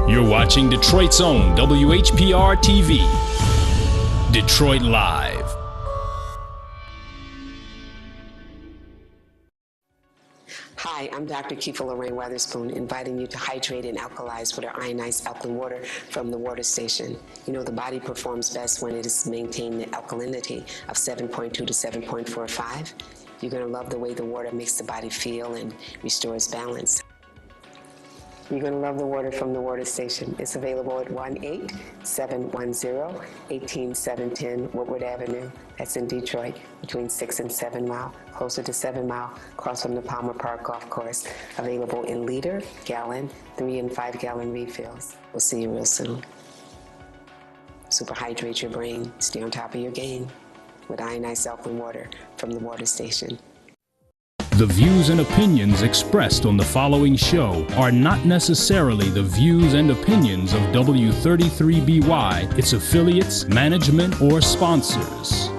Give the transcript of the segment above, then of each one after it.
You're watching Detroit's own WHPR TV. Detroit Live. Hi, I'm Dr. Keefa Lorraine Weatherspoon, inviting you to hydrate and alkalize with our ionized alkaline water from the water station. You know, the body performs best when it is maintaining the alkalinity of 7.2 to 7.45. You're going to love the way the water makes the body feel and restores balance. You're going to love the water from the water station. It's available at 1-877-10710 Woodward Avenue. That's in Detroit, between 6 and 7 Mile, closer to 7 Mile, across from the Palmer Park Golf Course. Available in liter, gallon, 3 and 5 gallon refills. We'll see you real soon. Super hydrate your brain. Stay on top of your game with ionized alkaline water from the water station. The views and opinions expressed on the following show are not necessarily the views and opinions of W33BY, its affiliates, management, or sponsors.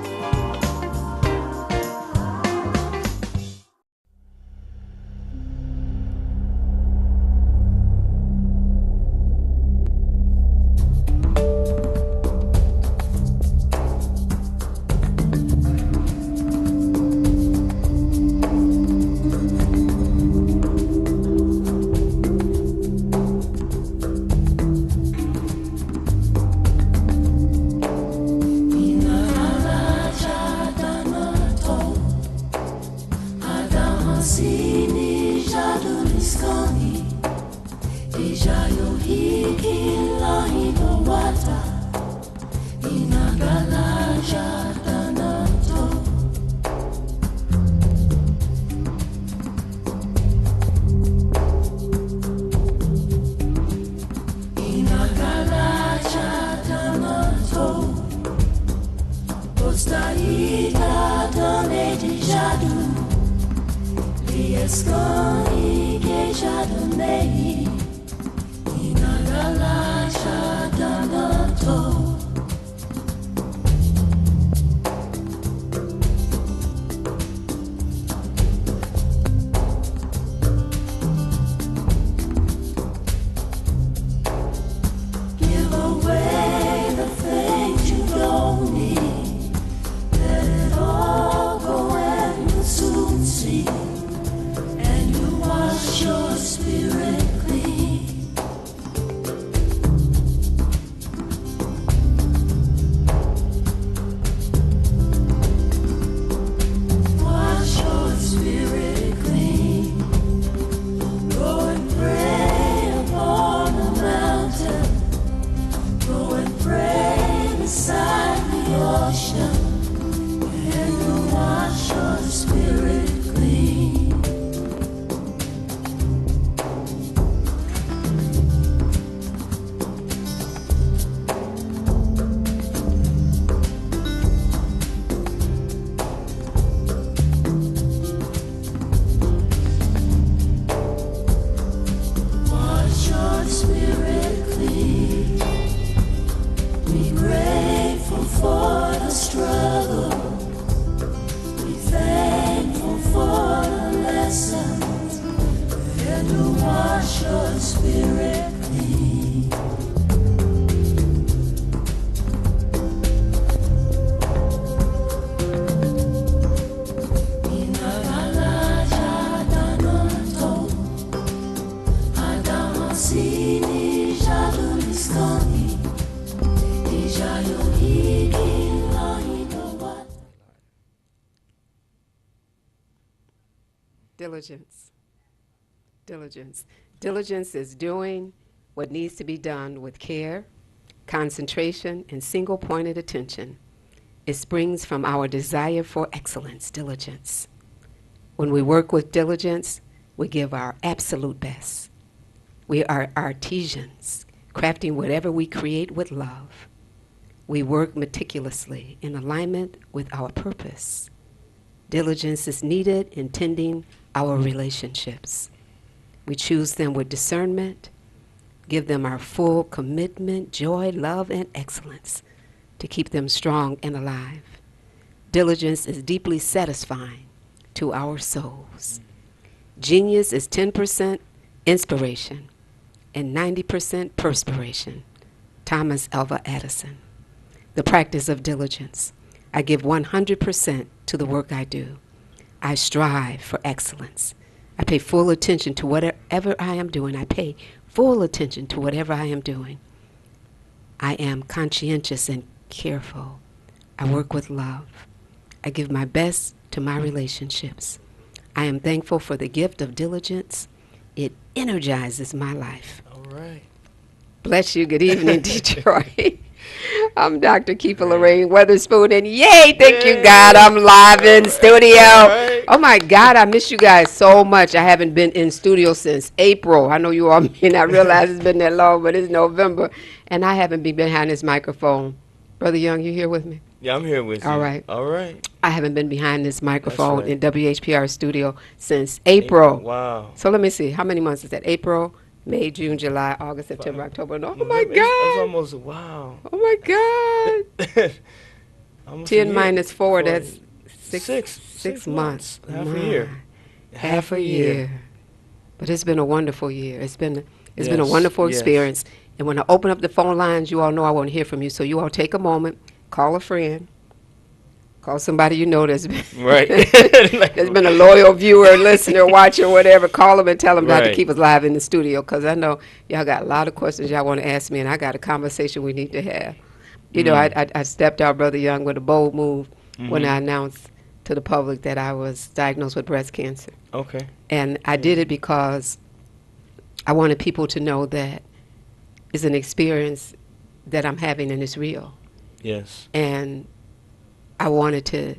Diligence. Diligence. Diligence is doing what needs to be done with care, concentration, and single-pointed attention. It springs from our desire for excellence, diligence. When we work with diligence, we give our absolute best. We are artisans, crafting whatever we create with love. We work meticulously in alignment with our purpose. Diligence is needed in tending our relationships. We choose them with discernment, give them our full commitment, joy, love, and excellence to keep them strong and alive. Diligence is deeply satisfying to our souls. Genius is 10% inspiration and 90% perspiration. Thomas Alva Edison. The practice of diligence. I give 100% to the work I do. I strive for excellence. I pay full attention to whatever I am doing. I pay full attention to whatever I am doing. I am conscientious and careful. I work with love. I give my best to my relationships. I am thankful for the gift of diligence. It energizes my life. All right. Bless you. Good evening, Detroit. I'm Dr. Keefa Lorraine Weatherspoon, and yay, thank you, God, I'm live in studio. Right. Oh, my God, I miss you guys so much. I haven't been in studio since April. I know you all may not realize it's been that long, but it's November, and I haven't been behind this microphone. Brother Young, you here with me? Yeah, I'm here with you. All right. All right. I haven't been behind this microphone right. in WHPR studio since April. Wow. So let me see. How many months is that? April, May, June, July, August, September, October. No, oh, my November. God. That's almost, wow. Oh, my God. Almost 10 a minus 4, year. that's six months. Half My. a year. Half a year. But it's been a wonderful year. It's been a Yes, wonderful yes. experience. And when I open up the phone lines, you all know I want to hear from you. So you all take a moment, call a friend, call somebody you know that's been, Right. that's been a loyal viewer, listener, watcher, whatever. Call them and tell them Dr. Right. Keefa's live in the studio, because I know y'all got a lot of questions y'all want to ask me, and I got a conversation we need to have. You know, I stepped out, Brother Young, with a bold move when I announced to the public that I was diagnosed with breast cancer. Okay. And I did it because I wanted people to know that it's an experience that I'm having and it's real. Yes. And I wanted to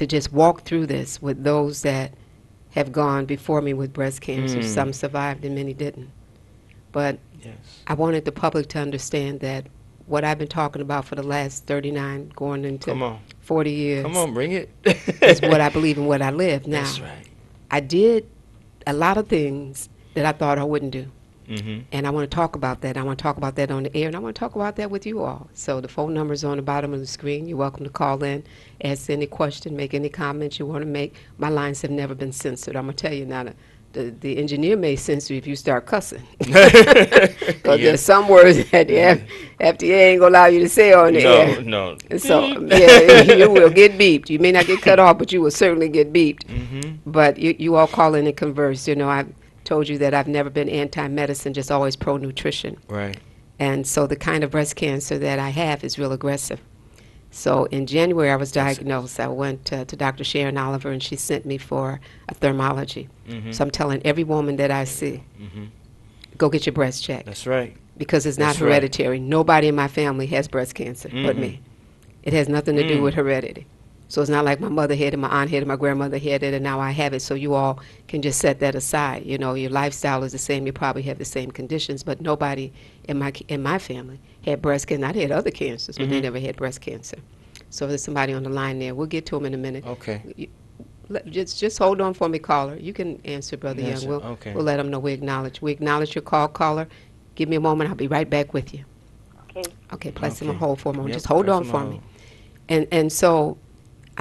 just walk through this with those that have gone before me with breast cancer. Some survived and many didn't. But Yes. I wanted the public to understand that what I've been talking about for the last 39, going into Come on. 40 years, Come on, bring it. is what I believe and what I live. Now, That's right. I did a lot of things that I thought I wouldn't do. Mm-hmm. And I want to talk about that. I want to talk about that on the air, and I want to talk about that with you all. So the phone number is on the bottom of the screen. You're welcome to call in, ask any question, make any comments you want to make. My lines have never been censored. I'm going to tell you now, the engineer may censor you if you start cussing. Because there's some words that the FKA ain't going to allow you to say on the air. No. So, yeah, you will get beeped. You may not get cut off, but you will certainly get beeped. Mm-hmm. But you all call in and converse. You know, I've told you that I've never been anti-medicine, just always pro-nutrition. Right. And so the kind of breast cancer that I have is real aggressive. So in January, I was diagnosed. I went to Dr. Sharon Oliver, and she sent me for a thermology. Mm-hmm. So I'm telling every woman that I see, go get your breast checked. That's right. Because it's not That's right. hereditary. Nobody in my family has breast cancer but me. It has nothing to do with heredity. So it's not like my mother had it, my aunt had it, my grandmother had it, and now I have it. So you all can just set that aside. You know, your lifestyle is the same. You probably have the same conditions, but nobody in my family had breast cancer. I had other cancers, but they never had breast cancer. So there's somebody on the line there. We'll get to them in a minute. Okay. Just hold on for me, caller. You can answer, Brother Yes, Young. okay. We'll let them know we acknowledge your call, caller. Give me a moment. I'll be right back with you. Okay. Okay, place him on Okay. hold for a moment. Yep, Just hold place on him for on me. And so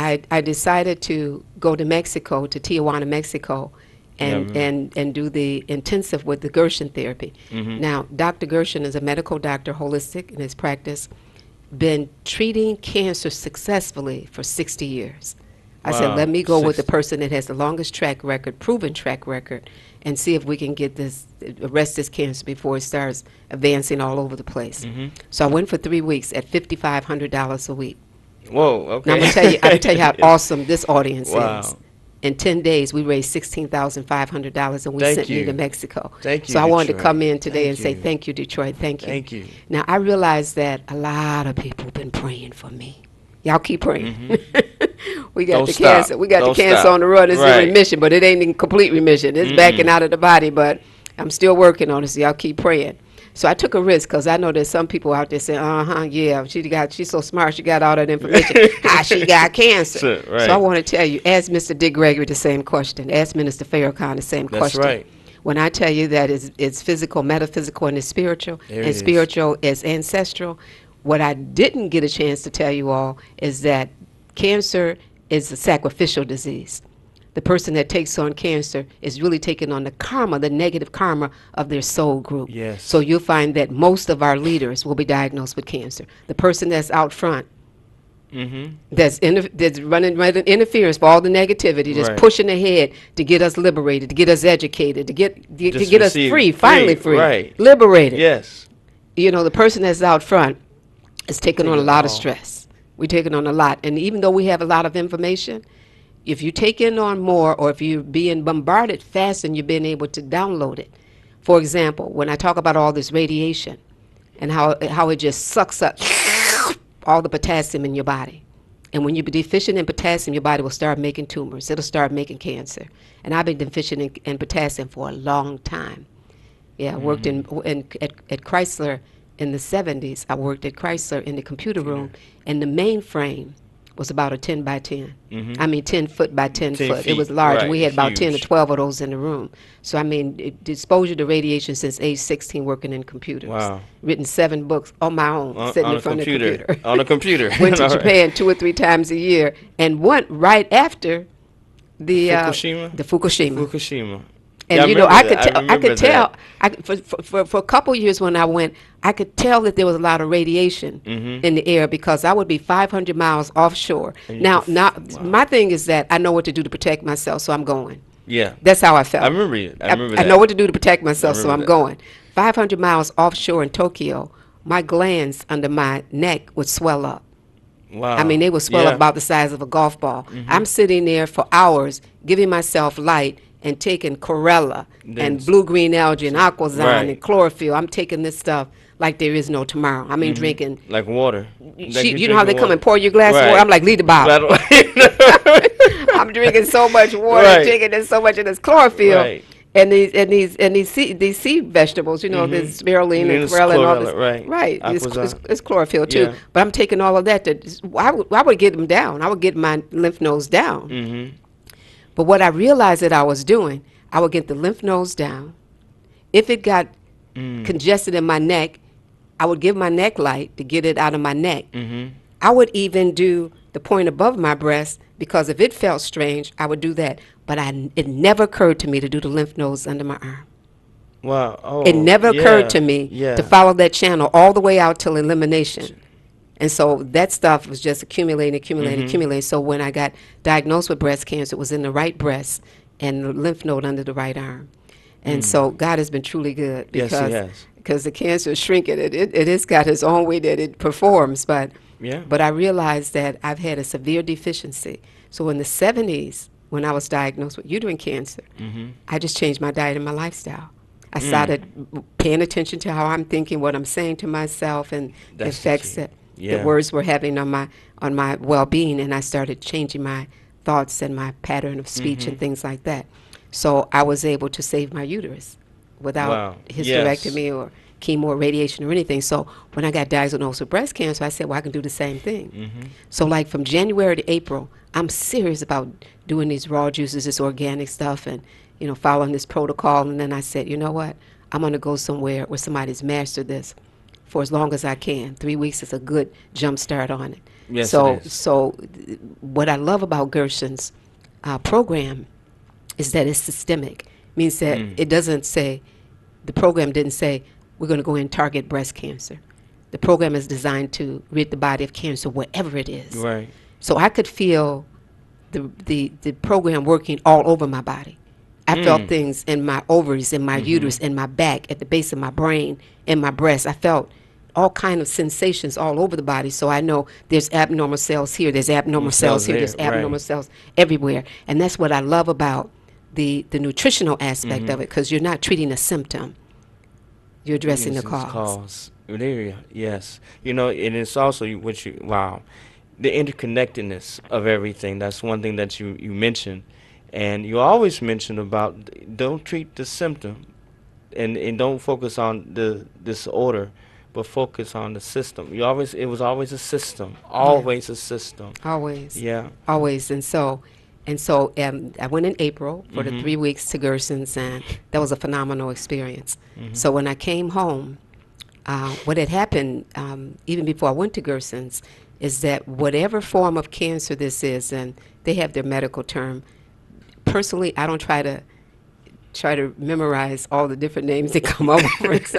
I decided to go to Mexico, to Tijuana, Mexico, and do the intensive with the Gershon therapy. Now, Dr. Gershon is a medical doctor, holistic in his practice, been treating cancer successfully for 60 years. I said, Wow, let me go with the 60. person that has the longest track record, proven track record, and see if we can get this, arrest this cancer before it starts advancing all over the place. So I went for 3 weeks at $5,500 a week. Whoa, okay. Now I'm gonna tell you how awesome this audience Wow. is. In 10 days, we raised $16,500, and we Thank sent me you. to Mexico. Thank you, So I wanted to Detroit. come in today Thank and say you. thank you, Detroit. Thank you. Thank you. Now I realize that a lot of people have been praying for me. Y'all keep praying. We got Don't the stop. cancer. We got Don't the cancer stop. on the run. It's Right. in remission, but it ain't in complete remission. It's backing out of the body, but I'm still working on it. So y'all keep praying. So I took a risk because I know there's some people out there saying, yeah, she's so smart, she got all that information. How she got cancer? So, right. So I want to tell you, ask Mr. Dick Gregory the same question. Ask Minister Farrakhan the same That's question. right. When I tell you that it's physical, metaphysical, and it's spiritual, There it and is. spiritual is ancestral, what I didn't get a chance to tell you all is that cancer is a sacrificial disease. the person that takes on cancer is really taking on the karma, the negative karma of their soul group. Yes. So you'll find that most of our leaders will be diagnosed with cancer. The person that's out front, that's running interference for all the negativity, just Right. pushing ahead to get us liberated, to get us educated, to get us receive free, finally free, right. liberated. Yes. You know, the person that's out front is taking on a Taking lot it of all. stress. We're taking on a lot. And even though we have a lot of information, if you take in on more, or if you're being bombarded fast and you're being able to download it. For example, when I talk about all this radiation and how it just sucks up all the potassium in your body. And when you're deficient in potassium, your body will start making tumors. It'll start making cancer. And I've been deficient in potassium for a long time. Yeah, I worked at Chrysler in the 70s. I worked at Chrysler in the computer room, and the mainframe was about a 10 by 10. I mean, 10 foot by 10 10 foot. It feet, was large. right, We had about 10 to huge. 12 of those in the room. So, I mean, the exposure to radiation since age 16 working in computers. Wow. Written 7 books on my own, sitting On in a front computer. of the computer. On a computer. Went to All right. Japan 2 or 3 times a year, and went right after the Fukushima? The Fukushima. Fukushima. And Yeah, you know, I remember could that. tell. I could tell. remember For a couple years when I went, I could tell that there was a lot of radiation in the air because I would be 500 miles offshore. And you Now, could my thing is that I know what to do to protect myself, so I'm going. Yeah. That's how I felt. I remember you. I remember I that. know what to do to protect myself, so I'm remember that. going. 500 miles offshore in Tokyo, my glands under my neck would swell up. Wow. I mean, they would swell Yeah. up about the size of a golf ball. I'm sitting there for hours, giving myself light and taking chlorella and blue-green algae and aquazine Right. and chlorophyll. I'm taking this stuff like there is no tomorrow. I mean, drinking. Like water. Like You know how they drinking come and water. pour your glass of Right. water? I'm like, leave the bottle. Right. I'm drinking so much water, Right. taking in so much of this chlorophyll. Right. And these sea vegetables, you know, there's spirulina and It's chlorella and all this. chlorella, right. It's chlorophyll too. Yeah. But I'm taking all of that. I would get them down. I would get my lymph nodes down. But what I realized that I was doing, I would get the lymph nodes down. If it got congested in my neck, I would give my neck light to get it out of my neck. I would even do the point above my breast, because if it felt strange, I would do that. But it never occurred to me to do the lymph nodes under my arm. Wow. Oh, It never occurred yeah, to me yeah. to follow that channel all the way out till elimination. And so that stuff was just accumulating. So when I got diagnosed with breast cancer, it was in the right breast and the lymph node under the right arm. And so God has been truly good, Yes, he because has. because the cancer is shrinking. It has got its own way that it performs. But Yeah. but I realized that I've had a severe deficiency. So in the 70s, when I was diagnosed with uterine cancer, I just changed my diet and my lifestyle. I started paying attention to how I'm thinking, what I'm saying to myself, and the That's the effects key. that Yeah. the words were having on my well-being. And I started changing my thoughts and my pattern of speech and things like that. So I was able to save my uterus without Wow. hysterectomy or chemo or radiation or anything. So when I got diagnosed with breast cancer, I said, well, I can do the same thing. So like from January to April, I'm serious about doing these raw juices, this organic stuff, and following this protocol. And then I said, you know what? I'm going to go somewhere where somebody's mastered this for as long as I can. 3 weeks is a good jump start on it. Yes, so, it is. so what I love about Gerson's program is that it's systemic. Means that it doesn't say, the program didn't say, we're going to go and target breast cancer. The program is designed to rid the body of cancer wherever it is. Right. So I could feel the program working all over my body. I felt things in my ovaries, in my uterus, in my back, at the base of my brain, in my breast. I felt all kind of sensations all over the body. So I know there's abnormal cells here, there's abnormal cells here, there's there, right. abnormal cells everywhere. And that's what I love about the nutritional aspect of it, because you're not treating a symptom. You're addressing Yes, the it's cause. There you go. Yes. And it's also the interconnectedness of everything. That's one thing that you mentioned. And you always mention about don't treat the symptom and don't focus on the disorder, but focus on the system. It was always a system. Always a system. Always. Yeah. Always. And so I went in April for the 3 weeks to Gerson's, and that was a phenomenal experience. So when I came home, what had happened, even before I went to Gerson's, is that whatever form of cancer this is, and they have their medical term, personally, I don't try to memorize all the different names that come up with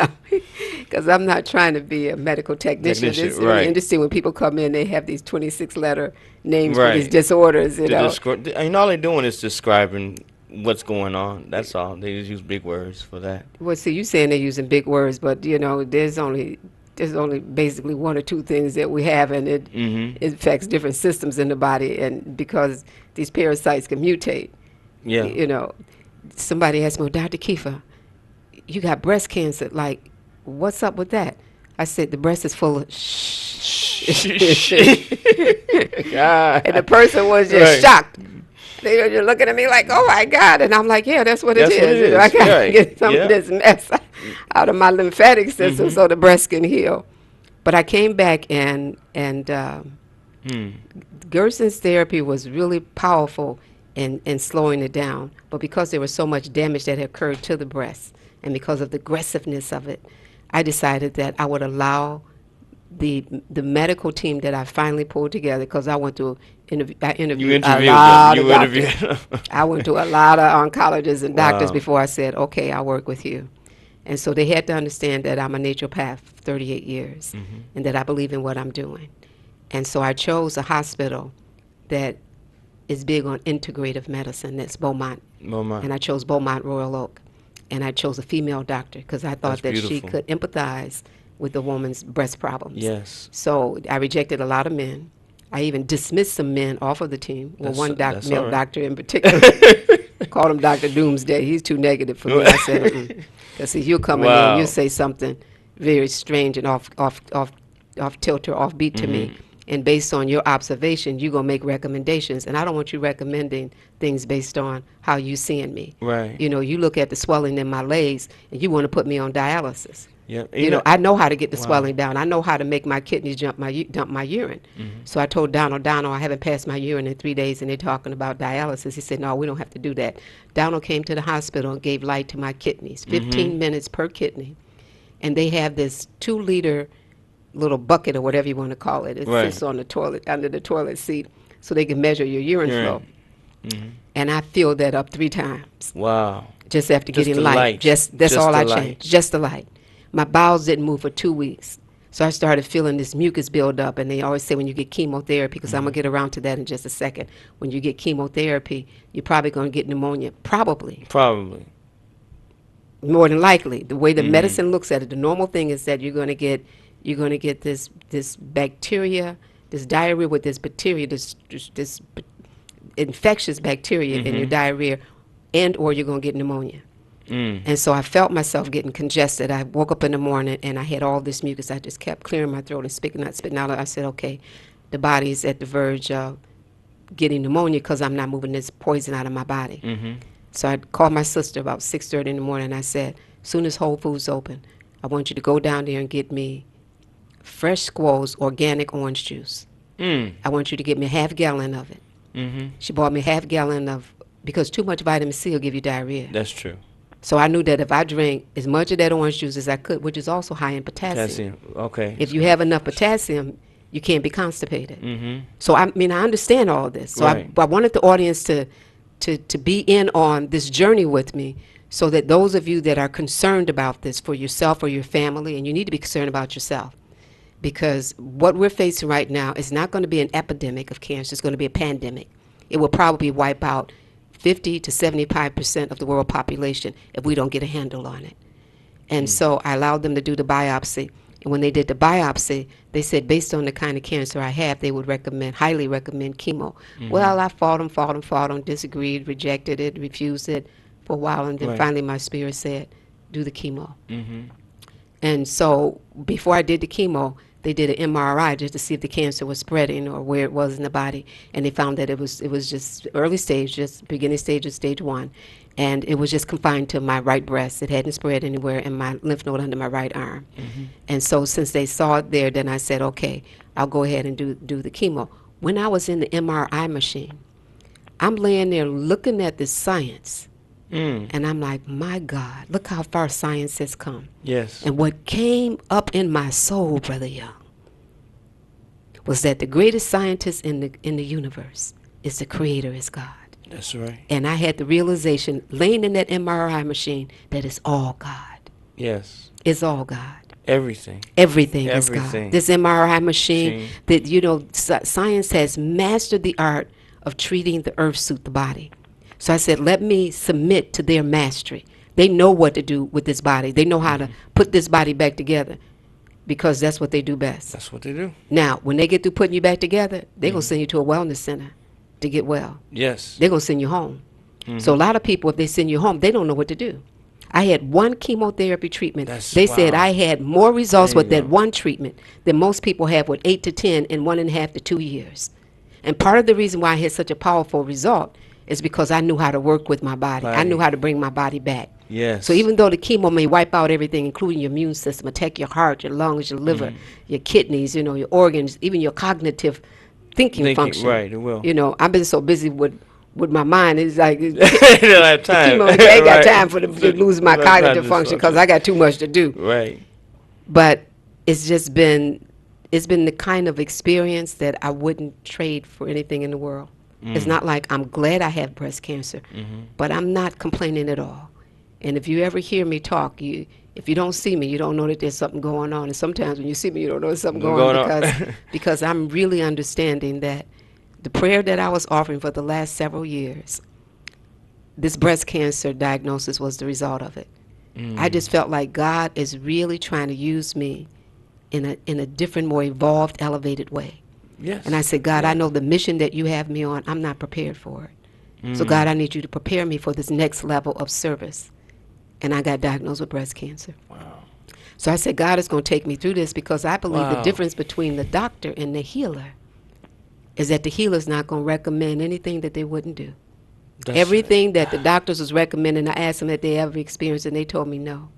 because I'm not trying to be a medical technician. It's really right. interesting when people come in, they have these 26-letter names for these Right. disorders, you know. And all they're doing is describing what's going on. That's all. They just use big words for that. Well, see, you saying they're using big words, but you know, there's only basically one or two things that we have, and it affects different systems in the body, and because these parasites can mutate. Yeah. You know, somebody asked me, well, Dr. Keefa, you got breast cancer. Like, what's up with that? I said, the breast is full of and the person was just shocked. They were just looking at me like, oh, my God. And I'm like, yeah, that's what it is. You know, I got to get some of this mess out of my lymphatic system so the breast can heal. But I came back, and Gerson's therapy was really powerful in slowing it down. But because there was so much damage that had occurred to the breast, and because of the aggressiveness of it, I decided that I would allow the medical team that I finally pulled together, because I went to I interviewed a lot of doctors. I went to a lot of oncologists and doctors before I said, okay, I'll work with you. And so they had to understand that I'm a naturopath for 38 years and that I believe in what I'm doing. And so I chose a hospital that is big on integrative medicine. That's Beaumont. And I chose Beaumont Royal Oak. And I chose a female doctor because I thought that she could empathize with the woman's breast problems. Yes. So I rejected a lot of men. I even dismissed some men off of the team. Well, one male doctor in particular, called him Dr. Doomsday. He's too negative for me. I said, because see, you'll come in and you'll say something very strange and off tilt or off beat to me. And based on your observation, you're going to make recommendations. And I don't want you recommending things based on how you seeing me. Right. You know, you look at the swelling in my legs, and you want to put me on dialysis. Yeah. You know, I know how to get the swelling down. I know how to make my kidneys dump my urine. So I told Donald, I haven't passed my urine in 3 days, and they're talking about dialysis. He said, no, we don't have to do that. Donald came to the hospital and gave light to my kidneys, 15 minutes per kidney. And they have this 2-liter little bucket or whatever you want to call it. It sits on the toilet, under the toilet seat, so they can measure your urine flow. And I filled that up 3 times. Wow. Just after getting light. That's all I changed. Just the light. My bowels didn't move for 2 weeks. So I started feeling this mucus build up. And they always say when you get chemotherapy, because I'm going to get around to that in just a second, when you get chemotherapy, you're probably going to get pneumonia. Probably. More than likely. The way the medicine looks at it, the normal thing is that you're going to get this bacteria, this diarrhea with this bacteria, this infectious bacteria in your diarrhea, and or you're going to get pneumonia. And so I felt myself getting congested. I woke up in the morning and I had all this mucus. I just kept clearing my throat and spitting out. I said, okay, the body's at the verge of getting pneumonia because I'm not moving this poison out of my body. So I called my sister about 6:30 in the morning, and I said, as soon as Whole Foods open, I want you to go down there and get me fresh Squall's organic orange juice. I want you to get me a half gallon of it. She bought me a half gallon because too much vitamin C will give you diarrhea. That's true. So I knew that if I drank as much of that orange juice as I could, which is also high in potassium. Okay. If you have enough potassium, you can't be constipated. So I understand all this. So I wanted the audience to be in on this journey with me, so that those of you that are concerned about this for yourself or your family, and you need to be concerned about yourself, because what we're facing right now is not going to be an epidemic of cancer. It's going to be a pandemic. It will probably wipe out 50 to 75% of the world population if we don't get a handle on it. And so I allowed them to do the biopsy. And when they did the biopsy, they said based on the kind of cancer I have, they would highly recommend chemo. Well, I fought them, disagreed, rejected it, refused it for a while. And then finally my spirit said, do the chemo. And so before I did the chemo, they did an MRI just to see if the cancer was spreading or where it was in the body, and they found that it was just early stage, just beginning stage of stage 1, and it was just confined to my right breast. It hadn't spread anywhere in my lymph node under my right arm. And so since they saw it there, then I said, okay, I'll go ahead and do the chemo. When I was in the MRI machine, I'm laying there looking at the science, and I'm like, my God, look how far science has come. Yes. And what came up in my soul, Brother Young, was that the greatest scientist in the universe is the Creator, is God. That's right. And I had the realization, laying in that MRI machine, that it's all God. Yes. It's all God. Everything. Everything is Everything. God. This MRI machine, that science has mastered the art of treating the earth suit, the body. So I said, let me submit to their mastery. They know what to do with this body. They know how to put this body back together, because that's what they do best. That's what they do. Now, when they get through putting you back together, they're going to send you to a wellness center to get well. Yes. They're going to send you home. So a lot of people, if they send you home, they don't know what to do. I had one chemotherapy treatment. They said I had more results with that one treatment than most people have with 8 to 10 in 1.5 to 2 years. And part of the reason why I had such a powerful result is because I knew how to work with my body. I knew how to bring my body back. Yes. So even though the chemo may wipe out everything, including your immune system, attack your heart, your lungs, your liver, your kidneys, your organs, even your cognitive thinking function. Right, it will. I've been so busy with my mind. It's like you don't have time. chemo, I ain't got time to lose my cognitive function because I got too much to do. Right. But it's just been the kind of experience that I wouldn't trade for anything in the world. It's not like I'm glad I have breast cancer, but I'm not complaining at all. And if you ever hear me talk, if you don't see me, you don't know that there's something going on. And sometimes when you see me, you don't know there's something going on because I'm really understanding that the prayer that I was offering for the last several years, this breast cancer diagnosis was the result of it. I just felt like God is really trying to use me in a different, more evolved, elevated way. Yes. And I said, God, I know the mission that you have me on, I'm not prepared for it. So God, I need you to prepare me for this next level of service. And I got diagnosed with breast cancer. Wow. So I said, God is going to take me through this because I believe the difference between the doctor and the healer is that the healer's not going to recommend anything that they wouldn't do. Everything that the doctors was recommending, I asked them that they ever experienced, and they told me no.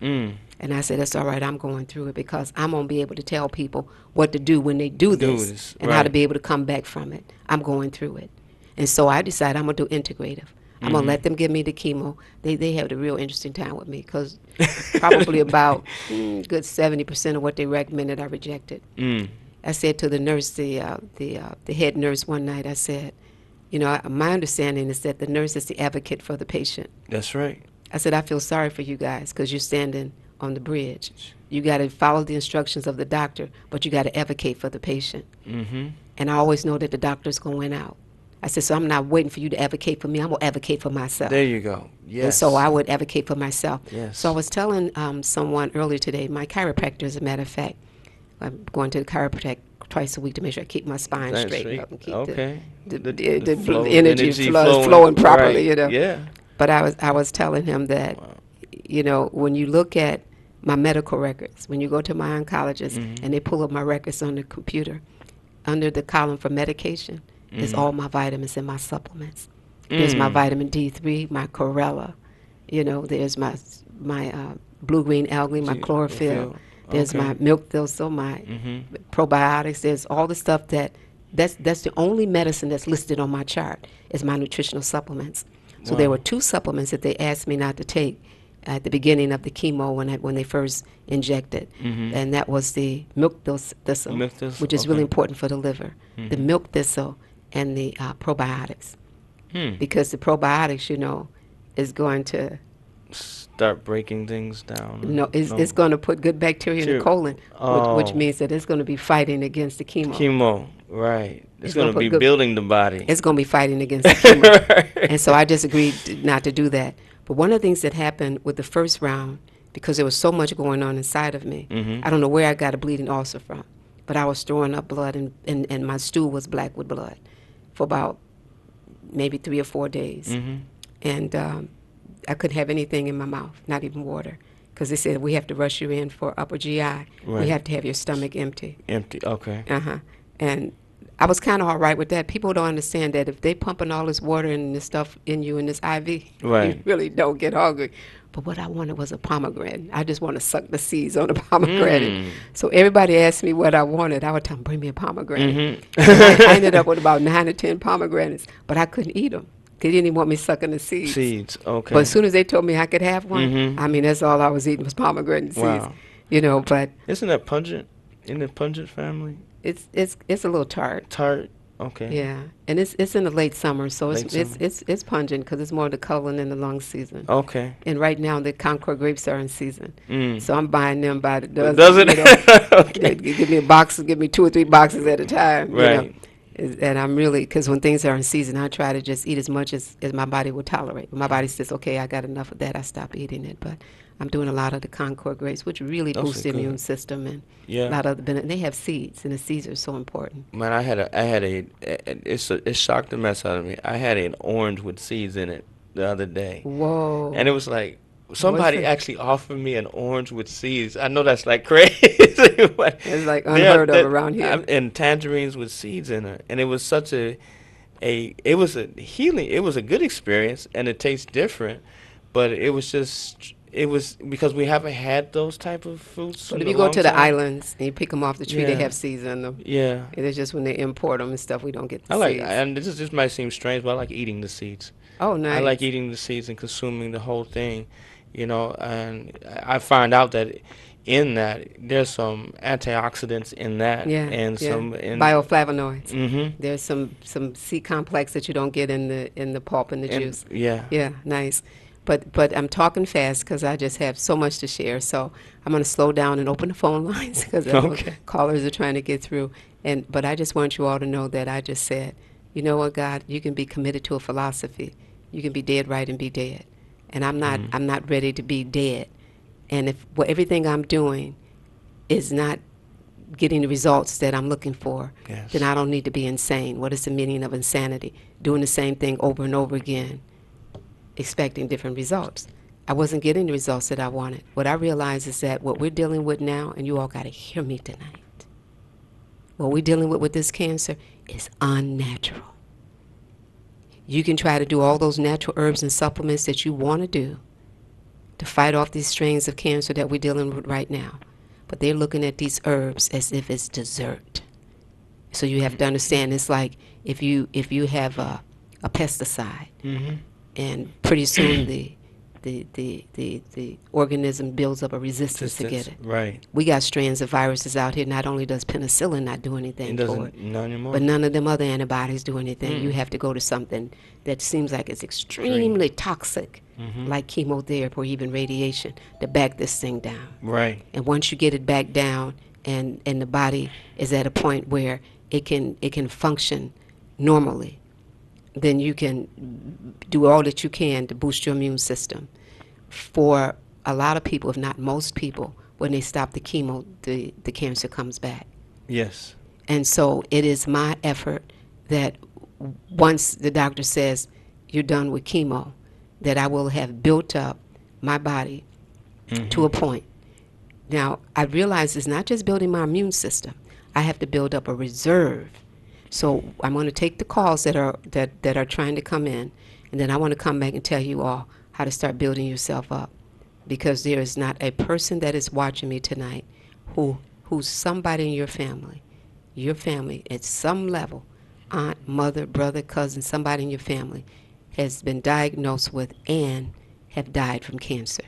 And I said, that's all right, I'm going through it because I'm going to be able to tell people what to do when they do this and how to be able to come back from it. I'm going through it. And so I decided I'm going to do integrative. I'm going to let them give me the chemo. They have a real interesting time with me because probably about good 70% of what they recommended I rejected. I said to the nurse, the head nurse one night, I said, my understanding is that the nurse is the advocate for the patient. That's right. I said, I feel sorry for you guys because you're standing on the bridge. You got to follow the instructions of the doctor, but you got to advocate for the patient. And I always know that the doctor's going to win out. I said, so I'm not waiting for you to advocate for me. I'm going to advocate for myself. There you go. Yes. And so I would advocate for myself. Yes. So I was telling someone earlier today, my chiropractor, as a matter of fact, I'm going to the chiropractor twice a week to make sure I keep my spine straight up and keep the energy flowing properly, Yeah. But I was telling him that, when you look at my medical records, when you go to my oncologist and they pull up my records on the computer, under the column for medication, is all my vitamins and my supplements. There's my vitamin D3, my chlorella, there's my blue-green algae, my chlorophyll. There's my milk thistle, my probiotics. There's all the stuff that's the only medicine that's listed on my chart is my nutritional supplements. So there were 2 supplements that they asked me not to take at the beginning of the chemo when they first injected, and that was the milk thistle, which is really important for the liver. The milk thistle and the probiotics, because the probiotics, is going to start breaking things down. It's going to put good bacteria in the colon, which means that it's going to be fighting against the chemo. Right. It's going to be building the body. It's going to be fighting against the chemo. And so I just agreed not to do that. But one of the things that happened with the first round, because there was so much going on inside of me, I don't know where I got a bleeding ulcer from, but I was throwing up blood, and my stool was black with blood for about maybe 3 or 4 days. And I couldn't have anything in my mouth, not even water, because they said, we have to rush you in for upper GI. Right. We have to have your stomach empty. Empty, okay. And I was kind of all right with that. People don't understand that if they pumping all this water and this stuff in you in this IV, you really don't get hungry. But what I wanted was a pomegranate. I just want to suck the seeds on a pomegranate. So everybody asked me what I wanted. I would tell them, bring me a pomegranate. I ended up with about 9 or 10 pomegranates, but I couldn't eat them. They didn't even want me sucking the seeds. Seeds, okay. But as soon as they told me I could have one, I mean, that's all I was eating was pomegranate seeds. But isn't that pungent? In the pungent family? It's a little tart. Tart. Okay. Yeah, and it's in the late summer, so Late summer. it's pungent because it's more the culling and the lung season. Okay. And right now the Concord grapes are in season, Mm. so I'm buying them by the Does dozen. it? You know, they Okay. give me a box, give me 2 or 3 boxes at a time. You know, Right. and I'm really, because when things are in season, I try to just eat as much as my body will tolerate. When my body says, okay, I got enough of that, I stop eating it. But I'm doing a lot of the Concord grapes, which really Those boosts are the immune good. system and a Yeah. lot of other benefits. They have seeds, and the seeds are so important. Man, it shocked the mess out of me. I had an orange with seeds in it the other day, and it Whoa. was like What's somebody it? actually offered me an orange with seeds. I know that's like crazy, but It's like there unheard of around here. and tangerines with seeds in it, and it was such it was a healing. It was a good experience, and it tastes different, but it was just it was because we haven't had those type of fruits But in if a you go long to the time. islands and you pick them off the tree, they Yeah, have seeds in them. yeah. It is just when they import them and stuff, we don't get the I like, seeds. and this might seem strange, but I like eating the seeds. Oh, I like nice. eating the seeds and consuming the whole thing, and I find out that in that there's some antioxidants in that Yeah, and yeah. some in Bioflavonoids. mhm There's some C complex that you don't get in the pulp and the and juice. yeah. Yeah, nice. But I'm talking fast because I just have so much to share. So I'm going to slow down and open the phone lines because I know Okay. callers are trying to get through. But I just want you all to know that I just said, you know what, God, you can be committed to a philosophy. You can be dead right and be dead. And Mhm. I'm not ready to be dead. And if everything I'm doing is not getting the results that I'm looking for, then Yes. I don't need to be insane. What is the meaning of insanity? Doing the same thing over and over again, expecting different results. I wasn't getting the results that I wanted. What I realized is that what we're dealing with now, and you all got to hear me tonight, what we're dealing with this cancer is unnatural. You can try to do all those natural herbs and supplements that you want to do to fight off these strains of cancer that we're dealing with right now. But they're looking at these herbs as if it's dessert. So you have to understand, it's like if you have a pesticide, Mhm. and pretty soon the organism builds up a resistance to get Resistance. it. Right. We got strands of viruses out here. Not only does penicillin not do It anything for it, doesn't not but anymore. none of them other antibodies do anything. You Mm. have to go to something that seems like it's Extreme. extremely toxic, Mhm. like chemotherapy or even radiation, to back this thing down. Right. And once you get it back down, and the body is at a point where it can function normally, then you can do all that you can to boost your immune system. For a lot of people, if not most people, when they stop the chemo, the cancer comes back. Yes. And so it is my effort that once the doctor says you're done with chemo, that I will have built up my body to Mhm. a point. Now, I realize it's not just building my immune system. I have to build up a reserve. So I'm going to take the calls that are trying to come in, and then I want to come back and tell you all how to start building yourself up, because there is not a person that is watching me tonight who's somebody in your family at some level, aunt, mother, brother, cousin, somebody in your family has been diagnosed with and have died from cancer.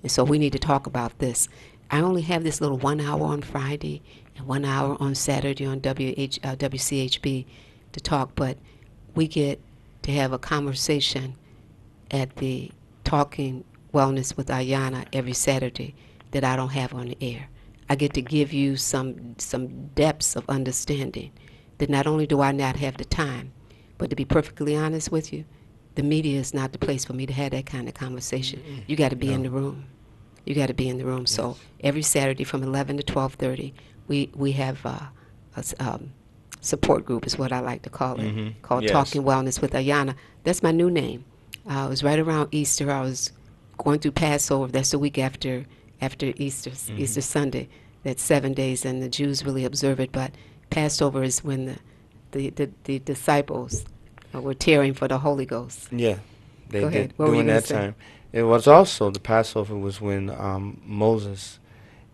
And so we need to talk about this. I only have this little 1 hour on Friday and 1 hour on Saturday on WCHB to talk, but we get to have a conversation at the Talking Wellness with Ayanna every Saturday that I don't have on the air. I get to give you some depths of understanding that not only do I not have the time, but to be perfectly honest with you, the media is not the place for me to have that kind of conversation. You got to be in No. the room. You got to be in the room. So Yes. every Saturday from 11 to 12:30, we have support group is what I like to call it, Mhm. called Yes. Talking Wellness with Ayanna. That's my new name. It was right around Easter. I was going through Passover. That's the week after Easter, Easter Sunday. That's 7 days, and the Jews really observe it. But Passover is when the disciples were tearing for the Holy Ghost. Yeah. They Go did ahead. What were you during going to that say? time. It was also the Passover was when Moses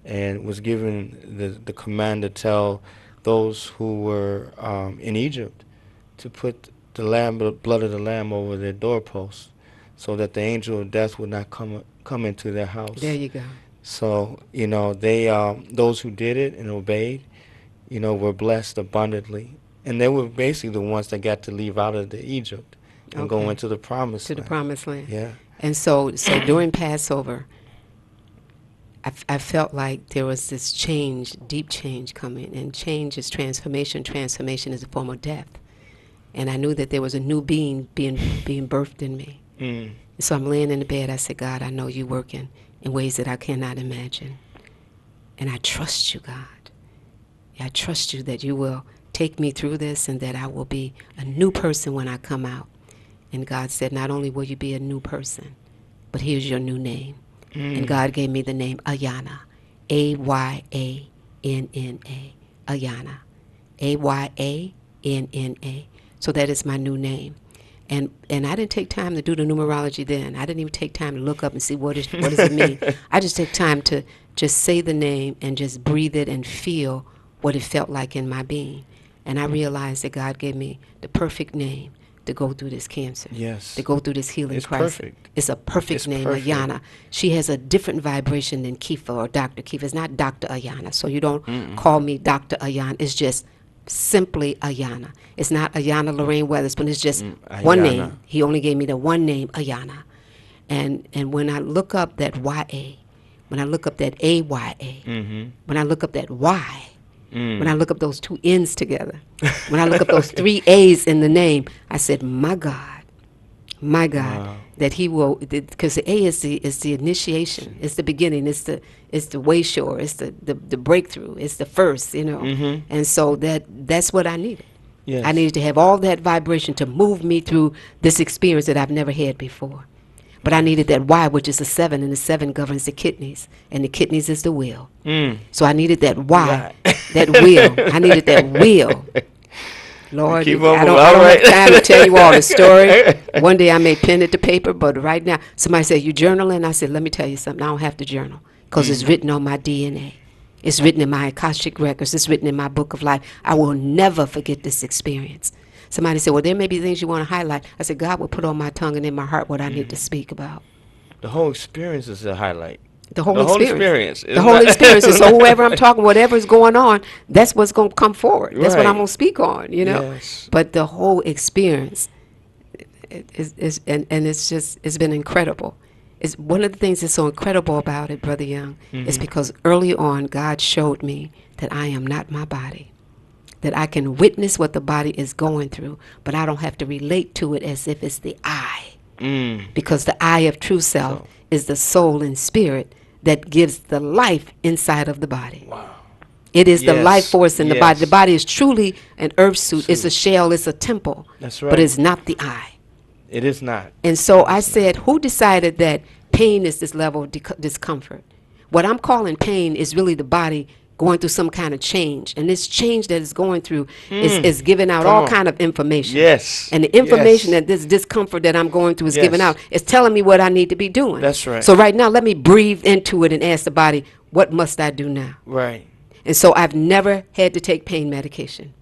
and was given the command to tell those who were in Egypt to put the blood of the lamb over their doorposts, so that the angel of death would not come into their There house. you go. So they those who did it and obeyed, were blessed abundantly, And they were basically the ones that got to leave out of the Egypt and go Okay. into the promised To the land. promised land. Yeah. And so during Passover, I felt like there was this change, deep change coming. And change is transformation. Transformation is a form of death. And I knew that there was a new being being birthed in me. Mm. So I'm laying in the bed. I said, God, I know you're working in ways that I cannot imagine. And I trust you, God. I trust you that you will take me through this and that I will be a new person when I come out. And God said, not only will you be a new person, but here's your new name. And God gave me the name Ayanna. Ayanna. Ayanna. Ayanna. So that is my new name. And I didn't take time to do the numerology then. I didn't even take time to look up and see what does it mean. I just took time to just say the name and just breathe it and feel what it felt like in my being. And I realized that God gave me the perfect name to go through this cancer. Yes. To go through this healing It's crisis. perfect. It's a perfect name, perfect. Ayanna. She has a different vibration than Keefa or Dr. Keefa. It's not Dr. Ayanna. So you don't call me Dr. Ayanna. It's just simply Ayanna. It's not Ayanna Lorraine Weatherspoon. It's just one Ayanna. name. He only gave me the one name, Ayanna. And when I look up that YA, when I look up that AYA, when I look up that Y, when I look up those two N's together, when I look up those three A's in the name, I said, my God, Wow. that he will, because the A is the initiation, it's the beginning, it's the way shore, it's the breakthrough, it's the first, and so that's what I needed. Yes. I needed to have all that vibration to move me through this experience that I've never had before. But I needed that Y, which is the 7, and the 7 governs the kidneys, and the kidneys is the will. So I needed that Y, that will. I needed that will. Lord, Keep I on don't moving. All right. have time to tell you all the story. One day I may pen it to paper, but right now, somebody said, you journaling? I said, let me tell you something. I don't have to journal because it's written on my DNA. It's written in my Akashic records. It's written in my book of life. I will never forget this experience. Somebody said, well, there may be things you want to highlight. I said, God will put on my tongue and in my heart what I need to speak about. The whole experience is a highlight. The whole experience. The whole experience. And so whoever I'm talking, whatever's going on, that's what's going to come forward. That's what I'm Right. going to speak on, Yes. But the whole experience is and it's been incredible. It's one of the things that's so incredible about it, Brother Young, is because early on God showed me that I am not my body. That I can witness what the body is going through, but I don't have to relate to it as if it's the I. Because the I of true self is the soul and spirit that gives the life inside of the body. Wow. It is the Yes, life force in the body. yes. The body is truly an earth suit. It's a shell. It's a temple. That's But right. it's not the I. It is not. And so I said, who decided that pain is this level of discomfort? What I'm calling pain is really the body going through some kind of change. And this change that it's going through is giving out Come all on. kind of information. Yes. And the information Yes. that this discomfort that I'm going through is Yes. giving out is telling me what I need to be doing. That's right. So right now, let me breathe into it and ask the body, what must I do now? Right. And so I've never had to take pain medication.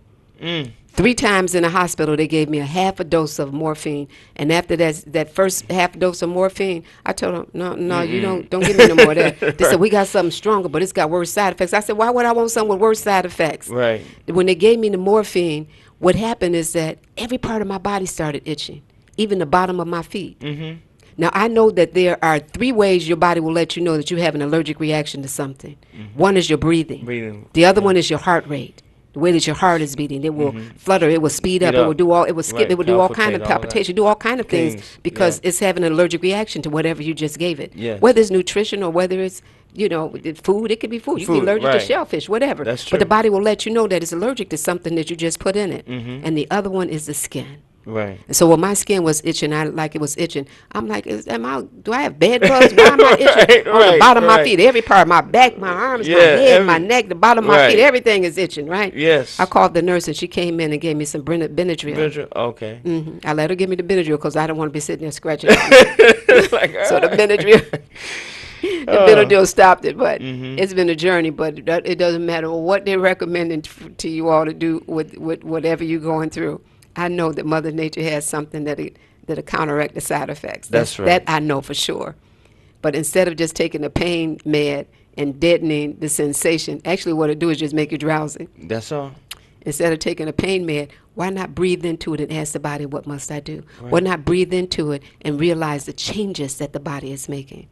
3 times in the hospital, they gave me a half a dose of morphine. And after that first half dose of morphine, I told them, no, you don't give me no more of that. They said, we got something stronger, but it's got worse side effects. I said, why would I want something with worse side effects? Right. When they gave me the morphine, what happened is that every part of my body started itching, even the bottom of my feet. Now, I know that there are 3 ways your body will let you know that you have an allergic reaction to something. One is your breathing. Breathing. The other one is your heart rate. The way that your heart is beating, it will flutter, it will speed up, it will do all, it will skip, Right, it will do all kind of palpitate, all that. palpitation, do all kind of things because yeah. it's having an allergic reaction to whatever you just gave it. Yes. Whether it's nutrition or whether it's food, it could be food. You can be Food, allergic to right. shellfish, whatever. That's But the true. body will let you know that it's allergic to something that you just put in it. And the other one is the skin. Right. And so when my skin was itching, it was itching. I'm like, do I have bed bugs? Why am I itching on the Right, bottom of my right. feet? Every part, my back, my arms, my Yeah, head, my neck, the bottom of my feet, right. everything is itching, right? Yes. I called the nurse and she came in and gave me some Benadryl. Okay. I let her give me the Benadryl because I don't want to be sitting there scratching. So the Benadryl. The Benadryl stopped it, but it's been a journey. But it doesn't matter what they're recommending to you all to do with whatever you're going through. I know that Mother Nature has something that'll counteract the side effects. That's right. That I know for sure. But instead of just taking the pain med and deadening the sensation, actually what it do is just make you drowsy. That's all. Instead of taking a pain med, why not breathe into it and ask the body, what must I do? Why not breathe into it and realize the changes that the body is making?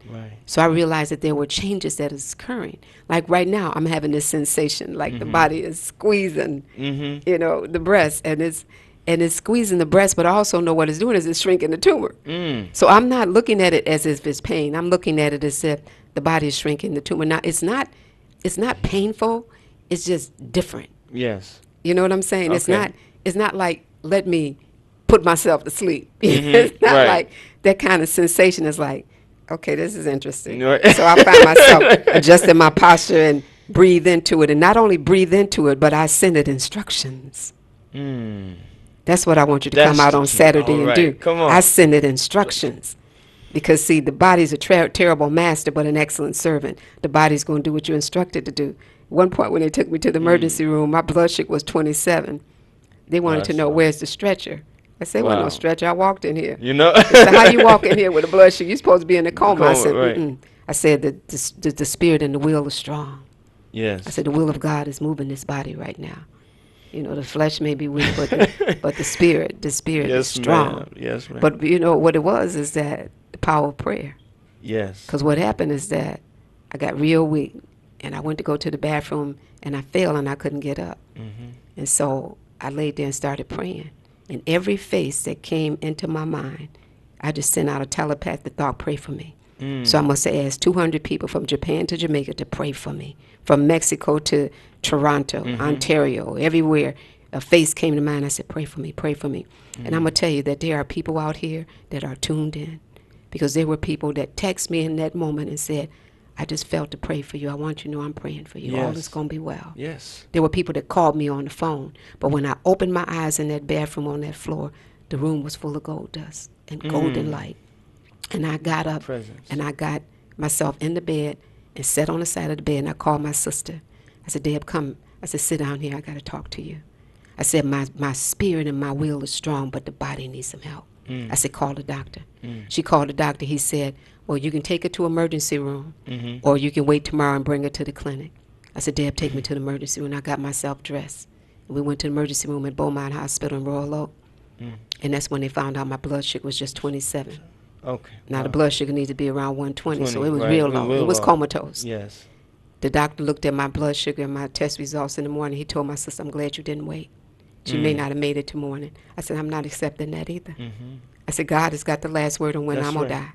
So I realized that there were changes that is occurring. Like right now, I'm having this sensation, like the body is squeezing, you know, the breast, and it's squeezing the breast, but I also know what it's doing is it's shrinking the tumor. So I'm not looking at it as if it's pain. I'm looking at it as if the body is shrinking the tumor. Now, it's not painful. It's just different. Yes. You know what I'm saying? Okay. It's not like, let me put myself to sleep. It's not like that kind of sensation. Is like, okay, this is interesting. So I find myself adjusting my posture and breathe into it. And not only breathe into it, but I send it instructions. That's what I want you to come out on Saturday and do. Come on. I send it instructions. Because, see, the body's a terrible master, but an excellent servant. The body's going to do what you're instructed to do. At one point when they took me to the emergency room, my blood sugar was 27. They wanted to know, where's the stretcher? I said, well, no stretcher. I walked in here. You know? They said, how you walk in here with a blood sugar? You're supposed to be in a coma. I said, mm-mm. I said, the spirit and the will are strong. Yes. I said, the will of God is moving this body right now. You know, the flesh may be weak, but the spirit is strong. Ma'am. Yes, ma'am. But, you know, what it was is that the power of prayer. Yes. Because what happened is that I got real weak, and I went to go to the bathroom, and I fell, and I couldn't get up. And so I laid there and started praying. And every face that came into my mind, I just sent out a telepathic thought, pray for me. So I must have asked 200 people from Japan to Jamaica to pray for me. From Mexico to Toronto, Ontario, everywhere. A face came to mind. I said, pray for me, pray for me. And I'm going to tell you that there are people out here that are tuned in. Because there were people that text me in that moment and said, I just felt to pray for you. I want you to know I'm praying for you. Yes. All is going to be well. Yes. There were people that called me on the phone. But when I opened my eyes in that bathroom on that floor, the room was full of gold dust and golden light. And I got up and I got myself in the bed and sat on the side of the bed, and I called my sister. I said, Deb, come. I said, sit down here. I got to talk to you. I said, my spirit and my will is strong, but the body needs some help. I said, call the doctor. She called the doctor. He said, well, you can take her to emergency room, or you can wait tomorrow and bring her to the clinic. I said, Deb, take me to the emergency room. I got myself dressed. And we went to the emergency room at Beaumont Hospital in Royal Oak. And that's when they found out my blood sugar was just 27. Okay. Now, the blood sugar needs to be around 120, so it was real low. It was comatose. Yes. The doctor looked at my blood sugar and my test results in the morning. He told my sister, I'm glad you didn't wait. She may not have made it to morning. I said, I'm not accepting that either. I said, God has got the last word on when I'm going to die.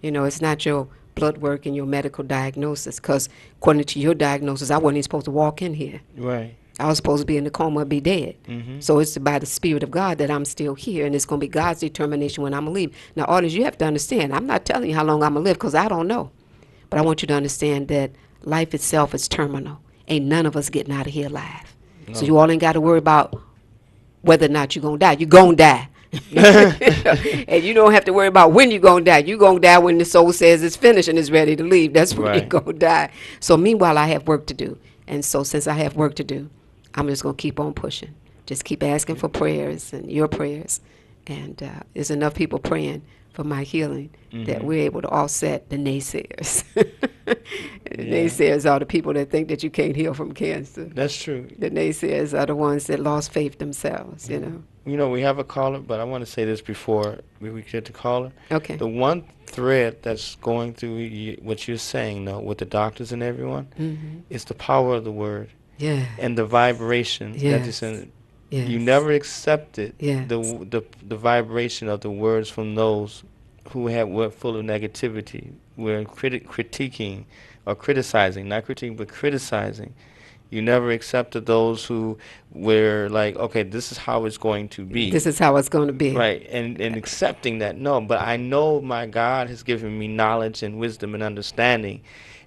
You know, it's not your blood work and your medical diagnosis, because according to your diagnosis, I wasn't even supposed to walk in here. Right. I was supposed to be in the coma and be dead. So it's by the Spirit of God that I'm still here, and it's going to be God's determination when I'm going to leave. Now, audience, you have to understand, I'm not telling you how long I'm going to live, because I don't know. But I want you to understand that life itself is terminal. Ain't none of us getting out of here alive. No. So you all ain't got to worry about whether or not you're going to die. You're going to die. And you don't have to worry about when you're going to die. You're going to die when the soul says it's finished and it's ready to leave. That's when you're going to die. So meanwhile, I have work to do. And so since I have work to do, I'm just going to keep on pushing. Just keep asking for prayers and your prayers. And there's enough people praying for my healing that we're able to offset the naysayers. Naysayers are the people that think that you can't heal from cancer. That's true. The naysayers are the ones that lost faith themselves, you know. You know, we have a caller, but I want to say this before we get to caller. Okay. The one thread that's going through what you're saying, though, with the doctors and everyone, is the power of the word. Yeah. And the vibration that is in it. Yes. You never accepted Yes. the vibration of the words from those who were full of negativity, were critiquing or criticizing, not critiquing, but criticizing. You never accepted those who were like, okay, this is how it's going to be. This is how it's going to be. Right, and accepting that, no, but I know my God has given me knowledge and wisdom and understanding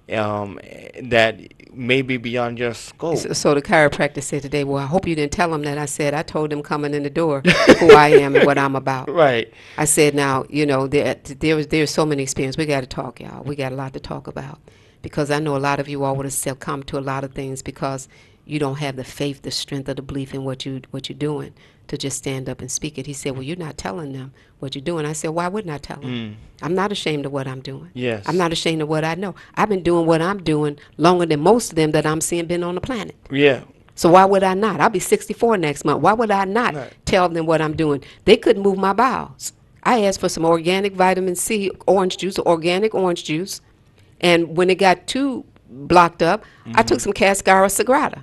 that may be beyond your scope. So the chiropractor said today, well, I hope you didn't tell him that. I said, I told him coming in the door who I am and what I'm about. Right. I said, now, you know, there's so many experiences. We got to talk, y'all. We got a lot to talk about. Because I know a lot of you all would have succumbed to a lot of things because you don't have the faith, the strength, or the belief in what you're doing to just stand up and speak it. He said, well, you're not telling them what you're doing. I said, why wouldn't I tell them? I'm not ashamed of what I'm doing. Yes. I'm not ashamed of what I know. I've been doing what I'm doing longer than most of them that I'm seeing been on the planet. Yeah. So why would I not? I'll be 64 next month. Why would I not Right. tell them what I'm doing? They couldn't move my bowels. I asked for some organic vitamin C orange juice, organic orange juice, and when it got too blocked up, I took some Cascara Sagrada.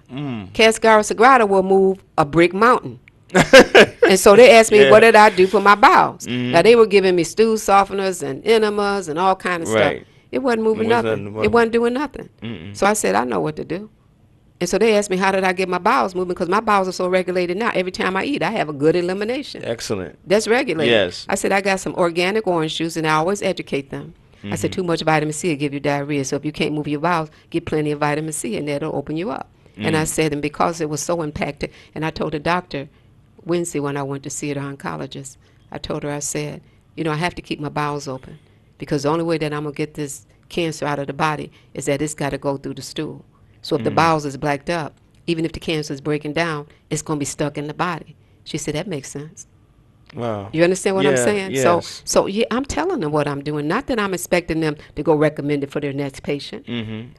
Cascara Sagrada will move a brick mountain. And so they asked me, Yeah. what did I do for my bowels? Now, they were giving me stool softeners and enemas and all kind of Right. stuff. It wasn't moving Was nothing. nothing, It wasn't doing nothing. So I said, I know what to do. And so they asked me, how did I get my bowels moving? Because my bowels are so regulated now. Every time I eat, I have a good elimination. Excellent. That's regulated. Yes. I said, I got some organic orange juice, and I always educate them. I said, too much vitamin C will give you diarrhea. So if you can't move your bowels, get plenty of vitamin C, and that'll open you up. And I said, and because it was so impacted, and I told the doctor Wednesday when I went to see the oncologist, I told her, I said, you know, I have to keep my bowels open because the only way that I'm going to get this cancer out of the body is that it's got to go through the stool. So if the bowels is blacked up, even if the cancer is breaking down, it's going to be stuck in the body. She said, that makes sense. Wow. You understand what I'm Yeah, saying? yes. So yeah, I'm telling them what I'm doing. Not that I'm expecting them to go recommend it for their next patient,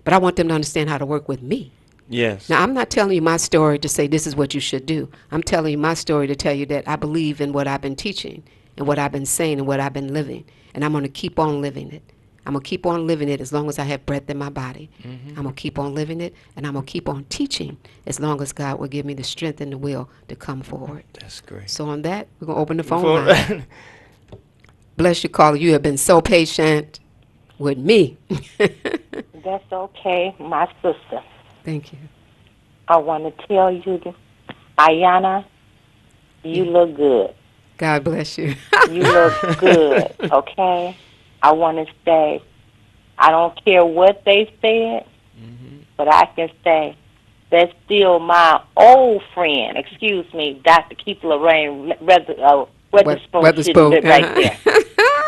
but I want them to understand how to work with me. Yes. Now, I'm not telling you my story to say this is what you should do. I'm telling you my story to tell you that I believe in what I've been teaching and what I've been saying and what I've been living, and I'm going to keep on living it. I'm going to keep on living it as long as I have breath in my body. I'm going to keep on living it, and I'm going to keep on teaching as long as God will give me the strength and the will to come forward. That's great. So on that, we're going to open the phone line. Bless you, caller. You have been so patient with me. That's okay, my sister. Thank you. I want to tell you, Ayanna, you look good. God bless you. You look good, okay? I want to say, I don't care what they said, but I can say that's still my old friend, excuse me, Dr. Keefa Lorraine Weatherspoon. Weatherspoon. Sit right there,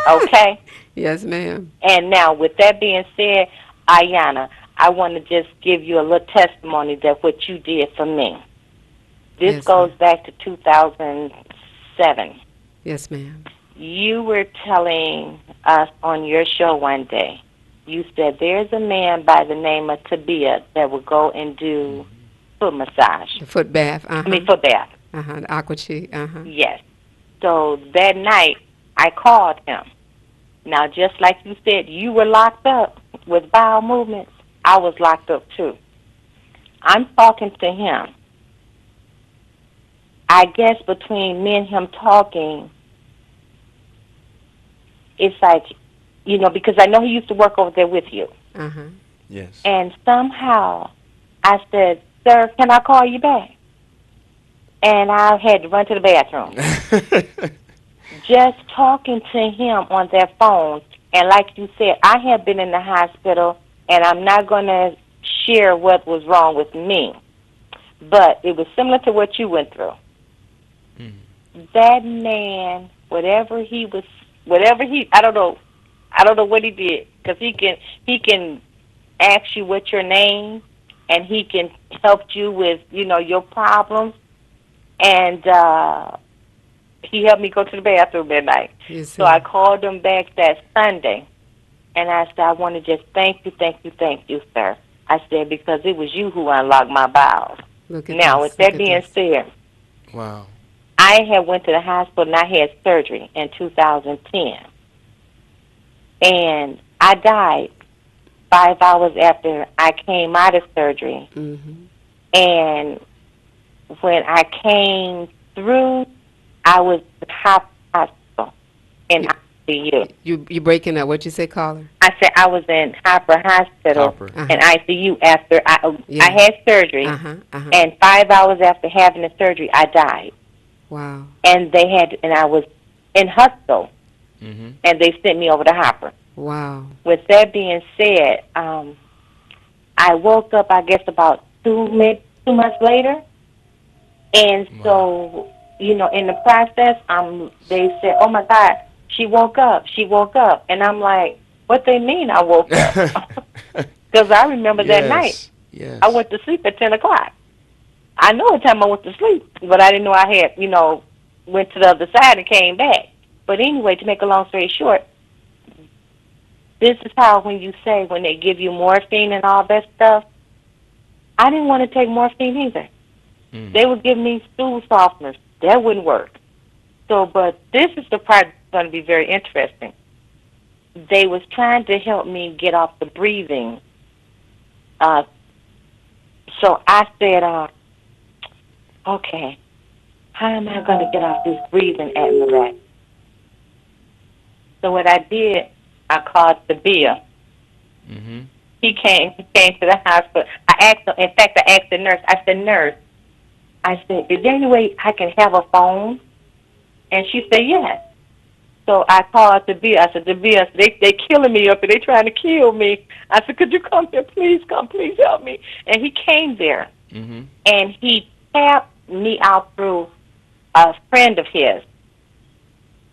okay? Yes, ma'am. And now, with that being said, Ayanna, I want to just give you a little testimony that what you did for me. This Yes, goes ma'am. back to 2007. Yes, ma'am. You were telling us on your show one day, you said there's a man by the name of Tabia that will go and do foot massage. The foot bath. I mean, foot bath. The aqua chi. Yes. So that night, I called him. Now, just like you said, you were locked up with bowel movements. I was locked up, too. I'm talking to him. I guess between me and him talking, it's like, you know, because I know he used to work over there with you. Yes. And somehow I said, sir, can I call you back? And I had to run to the bathroom. Just talking to him on that phone, and like you said, I have been in the hospital, and I'm not going to share what was wrong with me, but it was similar to what you went through. That man, I don't know what he did, because he can ask you what's your name, and he can help you with, you know, your problems, and he helped me go to the bathroom that night. Yes, So I called him back that Sunday, and I said, I want to just thank you, sir. I said, because it was you who unlocked my bowels. Look at Now, this, with that look at being this. said, Wow. I had went to the hospital and I had surgery in 2010. And I died 5 hours after I came out of surgery. And when I came through, I was in hospital in ICU. You breaking up. What'd you say, caller? I said I was in Hopper Hospital Hopper. in ICU after I had surgery. And 5 hours after having the surgery, I died. Wow. And I was in Hustle, and they sent me over to Hopper. Wow. With that being said, I woke up, I guess, about 2 months later. And so, you know, in the process, they said, oh, my God, she woke up. And I'm like, what they mean I woke up? Because I remember that night. Yes. I went to sleep at 10 o'clock. I know what time I went to sleep, but I didn't know I had, you know, went to the other side and came back. But anyway, to make a long story short, this is how when they give you morphine and all that stuff, I didn't want to take morphine either. They would give me stool softeners. That wouldn't work. So, but this is the part that's going to be very interesting. They was trying to help me get off the breathing. So I said, okay, how am I going to get off this breathing apparatus? So what I did, I called Sabia. Mm-hmm. He came to the hospital. I asked him, in fact, I asked the nurse, I said, nurse, I said, is there any way I can have a phone? And she said, yes. So I called Sabia. I said, Sabia, they killing me up here. They trying to kill me. I said, could you come here? Please come. Please help me. And he came there. Mm-hmm. And he tapped me out through a friend of his.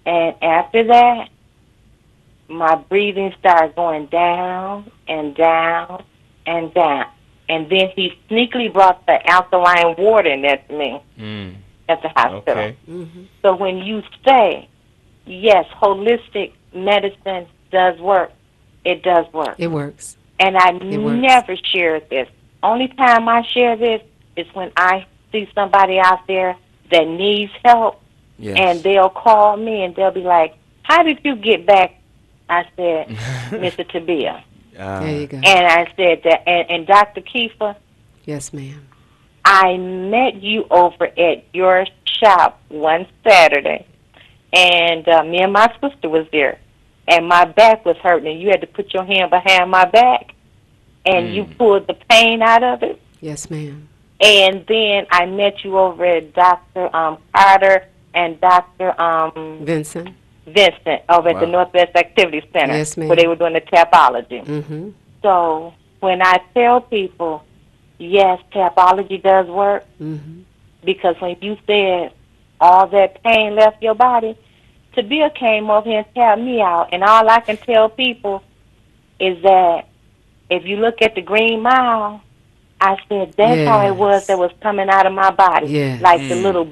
And after that, my breathing started going down and down and down. And then he sneakily brought the alkaline water in there to me at the hospital. Okay. Mm-hmm. So when you say, yes, holistic medicine does work, it does work. It works. And I works. never share this. Only time I share this is when I see somebody out there that needs help, Yes. and they'll call me and they'll be like, how did you get back? I said, Mr. Tabia. There you go. And I said that, and Dr. Keefa, Yes, ma'am. I met you over at your shop one Saturday, and me and my sister was there, and my back was hurting, and you had to put your hand behind my back, and you pulled the pain out of it. Yes, ma'am. And then I met you over at Dr. Carter and Dr. Vincent. Vincent over at the Northwest Activity Center, Yes, ma'am. where they were doing the tapology. Mm-hmm. So when I tell people, yes, tapology does work, Mm-hmm. because when you said all that pain left your body, Tabia came over here and tapped me out, and all I can tell people is that if you look at the Green Mile, I said that's how it was that was coming out of my body, Yes. like the little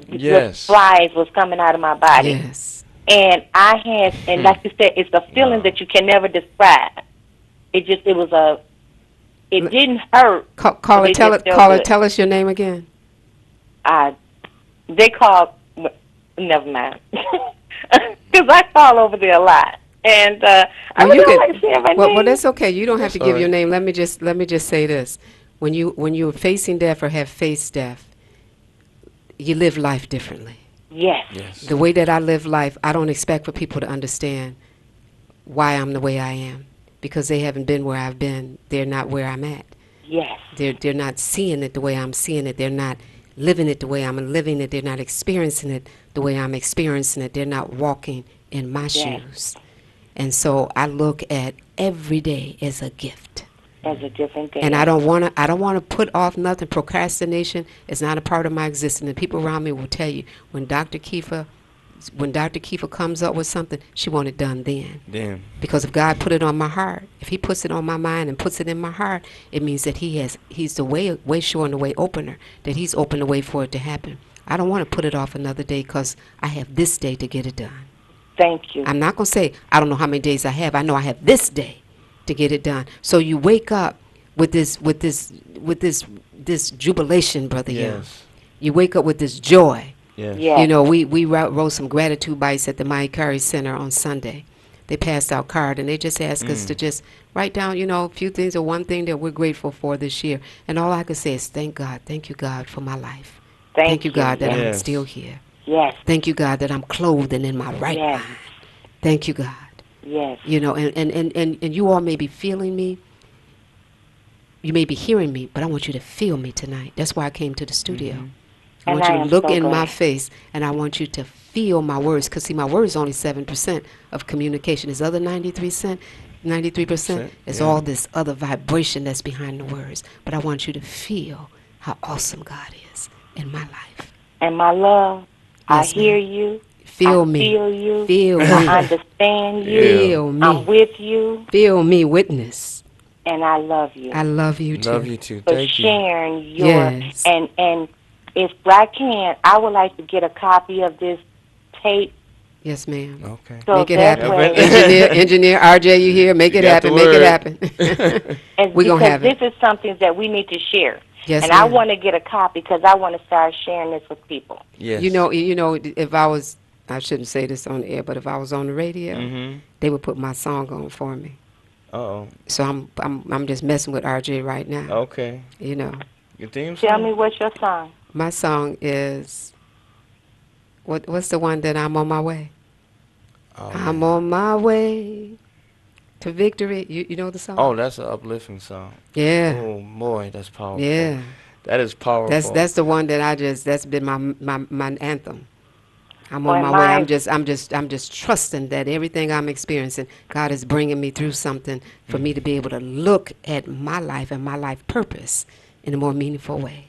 flies was coming out of my body. Yes. And I had, and like you said, it's a feeling that you can never describe. It didn't hurt. Caller, tell us your name again. They called, never mind. Because I call over there a lot. And I don't like saying my name. Well, that's okay. You don't have to give your name. Let me just say this. When you're facing death or have faced death, you live life differently. Yes. The way that I live life, I don't expect for people to understand why I'm the way I am, because they haven't been where I've been. They're not where I'm at. Yes. They're not seeing it the way I'm seeing it. They're not living it the way I'm living it. They're not experiencing it the way I'm experiencing it. They're not walking in my shoes. And so I look at every day as a gift. As a different day. And I don't want to put off nothing. Procrastination is not a part of my existence. And people around me will tell you, when Dr. Keefa comes up with something, she want it done then. Damn. Because if God put it on my heart, if he puts it on my mind and puts it in my heart, it means that he's the way sure and the way opener, that he's opened the way for it to happen. I don't want to put it off another day because I have this day to get it done. Thank you. I'm not going to say, I don't know how many days I have. I know I have this day to get it done. So you wake up with this jubilation, Brother Young. You wake up with this joy. Yes. You know, we wrote some gratitude bites at the Mike Curry Center on Sunday. They passed out cards, and they just asked us to just write down, a few things or one thing that we're grateful for this year. And all I could say is, thank God. Thank you, God, for my life. Thank you, God, that I'm still here. Yes. Thank you, God, that I'm clothed and in my right mind. Thank you, God. Yes. And you all may be feeling me. You may be hearing me, but I want you to feel me tonight. That's why I came to the studio. I want you to look in my face, and I want you to feel my words. Because, see, my words is only 7% of communication. This other 93% is all this other vibration that's behind the words. But I want you to feel how awesome God is in my life. And my love, yes, I hear you. Feel me. Feel you. Feel me. I understand you. Feel me. I'm with you. Feel me, witness. And I love you. I love you too. Love you too. For Thank you. sharing your Yes. and if I can, I would like to get a copy of this tape Yes, ma'am. Okay. So Make it that happen. way, Engineer RJ, you here? Make You it got the happen. Make it word. happen. and We're going to because have this it. is something that we need to share. Yes, And I ma'am. want to get a copy because I want to start sharing this with people. Yes. You know, if I was, I shouldn't say this on the air, but if I was on the radio, Mm-hmm. they would put my song on for me. Uh-oh. So I'm just messing with RJ right now. Okay. You know, Your theme Tell song? me what's your song. my song is what's the one that I'm on my way? Oh, I'm man. on my way to victory. You know the song? Oh, that's an uplifting song. Yeah. Oh, boy, that's powerful. Yeah. That is powerful. That's the one that that's been my anthem. I'm on Or my way. mine. I'm just trusting that everything I'm experiencing, God is bringing me through something for me to be able to look at my life and my life purpose in a more meaningful way.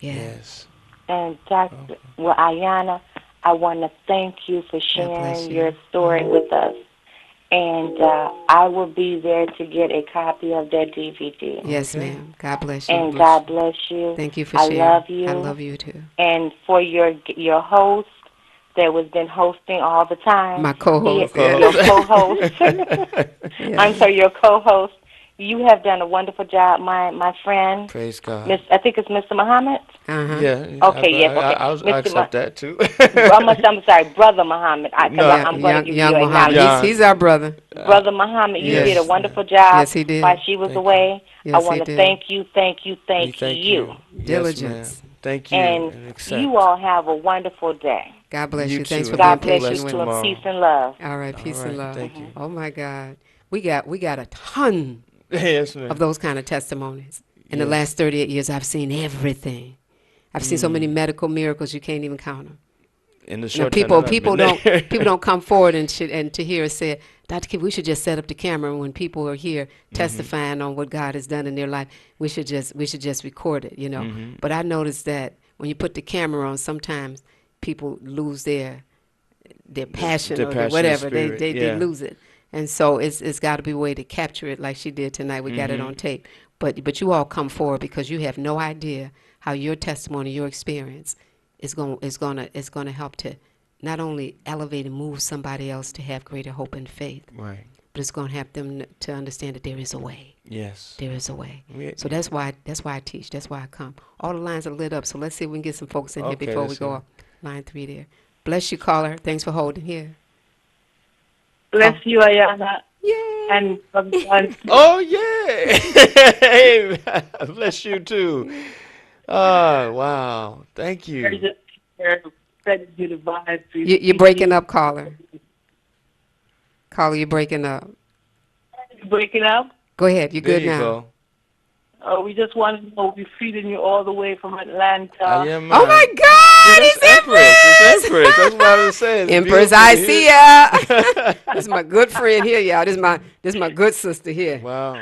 Yeah. Yes. And Dr. Well, Ayanna, I want to thank you for bless sharing you. your story with us. And I will be there to get a copy of that DVD. Yes, Okay. ma'am. God bless you. And God bless you. Thank you for I sharing. love you. I love you too. And for your host that was been hosting all the time. My co-host. Your co-host. Yeah. I'm sorry, your co-host. You have done a wonderful job, my friend. Praise God. I think it's Mr. Muhammad. Uh-huh. Yeah. Okay, yes, okay. I Mr. accept that, too. I'm sorry, Brother Muhammad. No. I'm going to give young you Muhammad. acknowledgement. He's our brother. Brother Muhammad, you Yes. did a wonderful job Yes, he did. while she was Thank away. Yes, I he want to did. thank you. We thank you. Yes, Diligence. ma'am. Thank you. And accept. you all have a wonderful day. God bless you. You Thanks too. for God being bless patient you with to us. a peace and love. All right, peace All and right, love. thank you. Oh my God, we got a ton Yes, ma'am. of those kind of testimonies. In the Yes. last 38 years, I've seen everything. I've seen so many medical miracles you can't even count them. In the Now, short people time that I've been there. people don't come forward and to hear us say, Dr. Keefa, we should just set up the camera when people are here testifying on what God has done in their life. We should just record it, you know. But I noticed that when you put the camera on, sometimes people lose their passion their or passionate whatever. spirit, They yeah. lose it. And so it's got to be a way to capture it like she did tonight. We got it on tape. But you all come forward because you have no idea how your testimony, your experience is going to help to not only elevate and move somebody else to have greater hope and faith, Right. but it's going to help them to understand that there is a way. Yes. There is a way. We- So that's why I teach. That's why I come. All the lines are lit up. So let's see if we can get some folks in here Okay, before we let's go see. off line 3 there. Bless you, caller. Thanks for holding here. Bless you, Ayanna. Yay! And sometimes Oh, yeah. Hey, bless you, too. Oh, wow. Thank you. spread you the vibes. You're breaking up, caller. Caller, you're breaking up. Breaking up. Go ahead. You're There good you now. go. We just want to know we're feeding you all the way from Atlanta. I am. Oh my God! It's Empress. It's Empress. That's what I was saying. It's Empress, beautiful I to see hear. ya. This is my good friend here, y'all. This is my good sister here. Wow.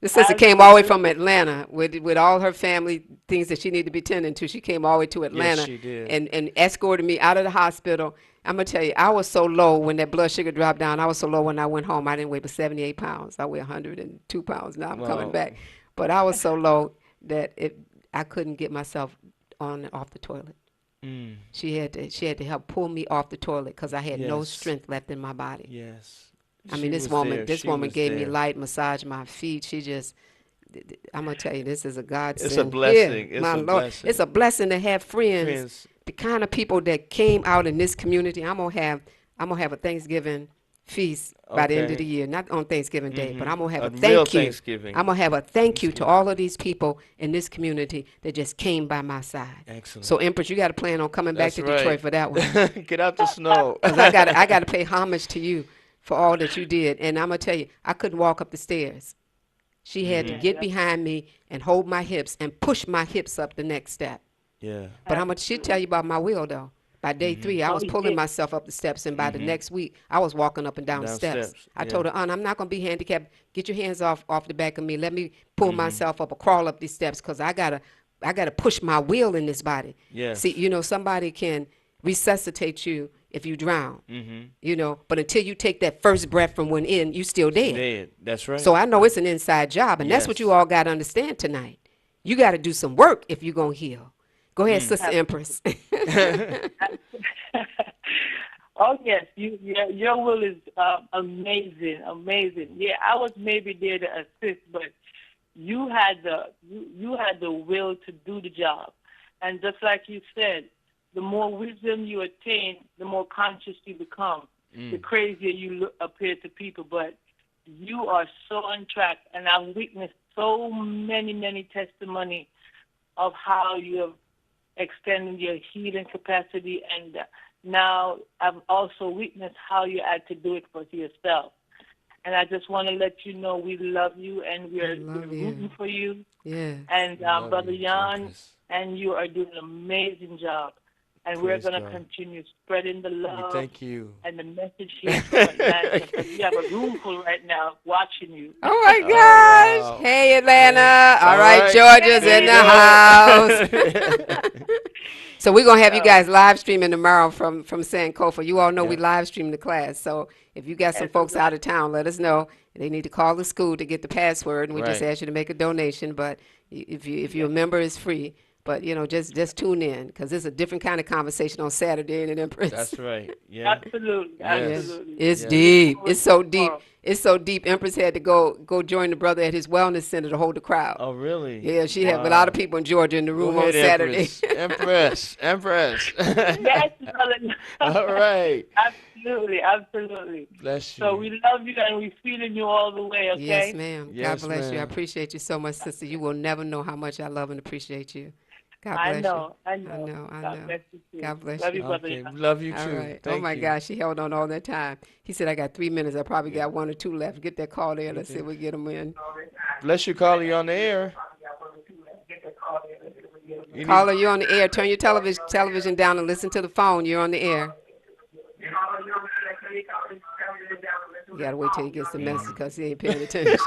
This sister came all the way from Atlanta with all her family things that she needed to be tending to. She came all the way to Atlanta she did. and escorted me out of the hospital. I'm going to tell you, I was so low when that blood sugar dropped down. I was so low when I went home. I didn't weigh but 78 pounds. I weigh 102 pounds now. I'm coming Wow. back. But I was so low that I couldn't get myself on and off the toilet. Mm. She had to help pull me off the toilet because I had no Yes. strength left in my body. Yes. I She mean, this was woman, there. this She woman was gave me there. light, massaged my feet. She just, I'm gonna tell you, this is a godsend. It's a blessing. Here, It's my a Lord. blessing. It's a blessing to have friends, Friends. the kind of people that came out in this community. I'm gonna have a Thanksgiving feast by the end of Okay. the year, not on Thanksgiving Day, but I'm gonna have a real thank you. Thanksgiving. I'm gonna have a thank you to all of these people in this community that just came by my side. Excellent. So, Empress, you got to plan on coming back That's to right. Detroit for that one. Get out the snow. 'Cause I got to pay homage to you for all that you did. And I'm going to tell you, I couldn't walk up the stairs. She had to get behind me and hold my hips and push my hips up the next step. Yeah. But she'll tell you about my will, though. By day 3, I was pulling myself up the steps, and by the next week, I was walking up and down steps. I told her, Aunt, I'm not going to be handicapped. Get your hands off the back of me. Let me pull myself up or crawl up these steps because I gotta push my will in this body. Yes. See, somebody can resuscitate you if you drown, but until you take that first breath from within, you still dead. Dead. That's right. So I know it's an inside job, and that's what Yes. you all got to understand tonight. You got to do some work if you're going to heal. Go ahead, Sister Empress. Oh yes, your will is amazing, amazing. Yeah, I was maybe there to assist, but you had the will to do the job, and just like you said, the more wisdom you attain, the more conscious you become. The crazier you appear to people, but you are so on track, and I've witnessed so many testimony of how you have extended your healing capacity, and now I've also witnessed how you had to do it for yourself. And I just want to let you know we love you, and we're rooting for you. Yeah. And Brother Jan and you are doing an amazing job. And we're going to continue spreading the love thank you. and the message here from Atlanta, because we have a room full right now watching you. Oh, my gosh. Wow. Hey, Atlanta. All right, Georgia's in the house. So we're going to have you guys live streaming tomorrow from Sankofa. You all know we live stream the class. So if you got some folks out of town, let us know. They need to call the school to get the password, and we just ask you to make a donation. But if you're a member, it's free. But, just tune in, because it's a different kind of conversation on Saturday in Empress. That's right. Yeah. Absolutely. It's deep. It's so deep. It's so deep. Empress had to go join the brother at his wellness center to hold the crowd. Oh, really? Yeah, she had a lot of people in Georgia in the room on Saturday. Empress. Yes, brother. All right. Absolutely. Bless you. So we love you, and we're feeling you all the way, okay? Yes, ma'am. Yes, God bless you. I ma'am. appreciate you so much, sister. You will never know how much I love and appreciate you. God bless you. I know. God bless you too. God bless Love you. you, brother. Okay. Love you too. All right. Thank Oh, my you. gosh. She held on all that time. He said, I got 3 minutes. I probably got 1 or 2 left. Get that call there. Let's see if we get them in. Bless you, caller. You on the air. Caller, you're on the air. Turn your television down and listen to the phone. You're on the air. You got to wait till he gets the message, because he ain't paying attention.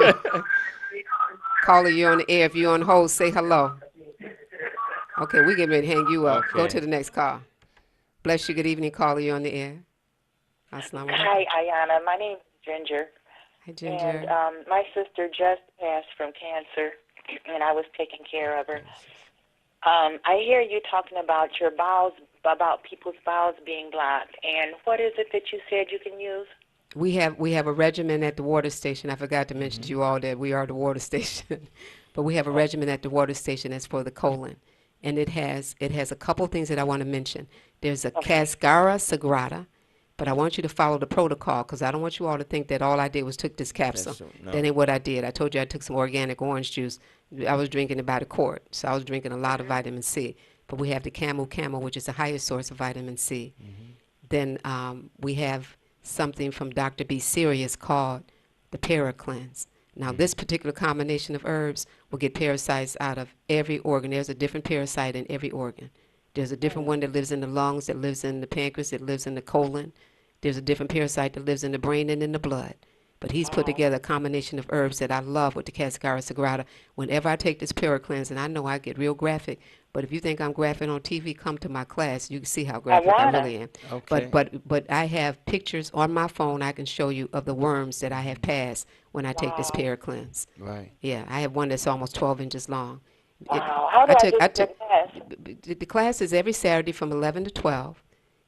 Caller, you're on the air. If you're on hold, say hello. Okay, we getting ready to hang you up. Go to the next call. Bless you. Good evening, caller. You're on the air. Assalamu alaikum. Hi, Ayanna. My name's Ginger. Hi, Ginger. And my sister just passed from cancer, and I was taking care of her. I hear you talking about your bowels, about people's bowels being blocked. And what is it that you said you can use? We have a regimen at the water station. I forgot to mention to you all that we are the water station. But we have a regimen at the water station that's for the colon. And it has a couple things that I want to mention. There's a Cascara Sagrada, but I want you to follow the protocol, because I don't want you all to think that all I did was took this capsule. No. That ain't what I did. I told you I took some organic orange juice. I was drinking about a quart, so I was drinking a lot of vitamin C. But we have the Camel, which is the highest source of vitamin C. Then we have something from Dr. B. Sirius called the Paracleanse. Now, this particular combination of herbs will get parasites out of every organ. There's a different parasite in every organ. There's a different one that lives in the lungs, that lives in the pancreas, that lives in the colon. There's a different parasite that lives in the brain and in the blood. But he's put together a combination of herbs that I love with the Cascara Sagrada. Whenever I take this Paracleanse, and I know I get real graphic, but if you think I'm graphic on TV, come to my class. You can see how graphic I really am. Okay. But I have pictures on my phone I can show you of the worms that I have passed when I take this Paracleanse. Right. Yeah, I have one that's almost 12 inches long. Wow. How do I took the class? The class is every Saturday from 11 to 12,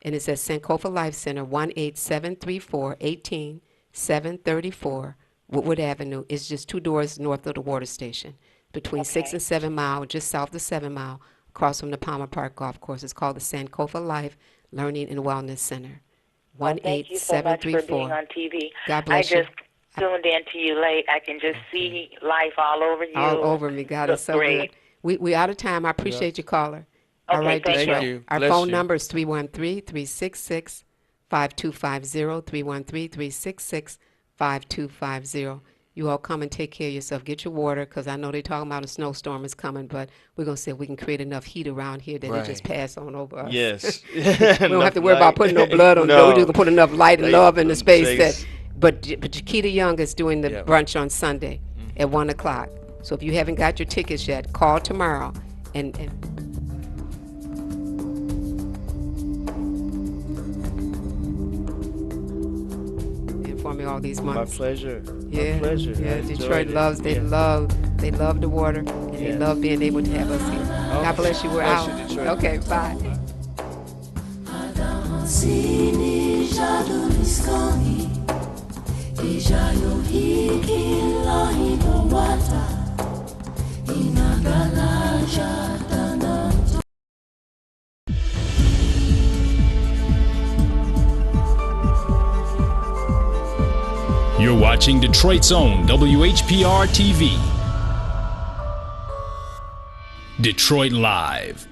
and it's at Sankofa Life Center, 18734 18734 Woodward Avenue. It's just 2 doors north of the water station, between 6 and 7 Mile, just south of 7 Mile, across from the Palmer Park Golf Course. It's called the Sankofa Life Learning and Wellness Center. Thank you so much for being on TV. God bless you. I just tuned in to you late. I can just see life all over you. All over me. God is so great. good. We out of time. I appreciate you, caller. All Okay, right, thank Detroit. you. Our Bless phone you. number is 313-366-5250, 313-366-5250. You all come and take care of yourself. Get your water, because I know they're talking about a snowstorm is coming, but we're going to see if we can create enough heat around here that it just pass on over us. Yes. We don't have to worry about putting no blood on No. We just put enough light and love in the space Chase. that. But Chiquita Young is doing the brunch on Sunday at 1 o'clock. So if you haven't got your tickets yet, call tomorrow and for me all these My months. pleasure. Yeah, My pleasure. yeah. I enjoyed Detroit it. loves. They love the water, and they love being able to have us here. God bless you. We're Bless out. you, Detroit. Okay, bye. Sini jaduliskoni Ijayo hiki lahi wata Inagala jatana. You're watching Detroit's own WHPR TV. Detroit Live.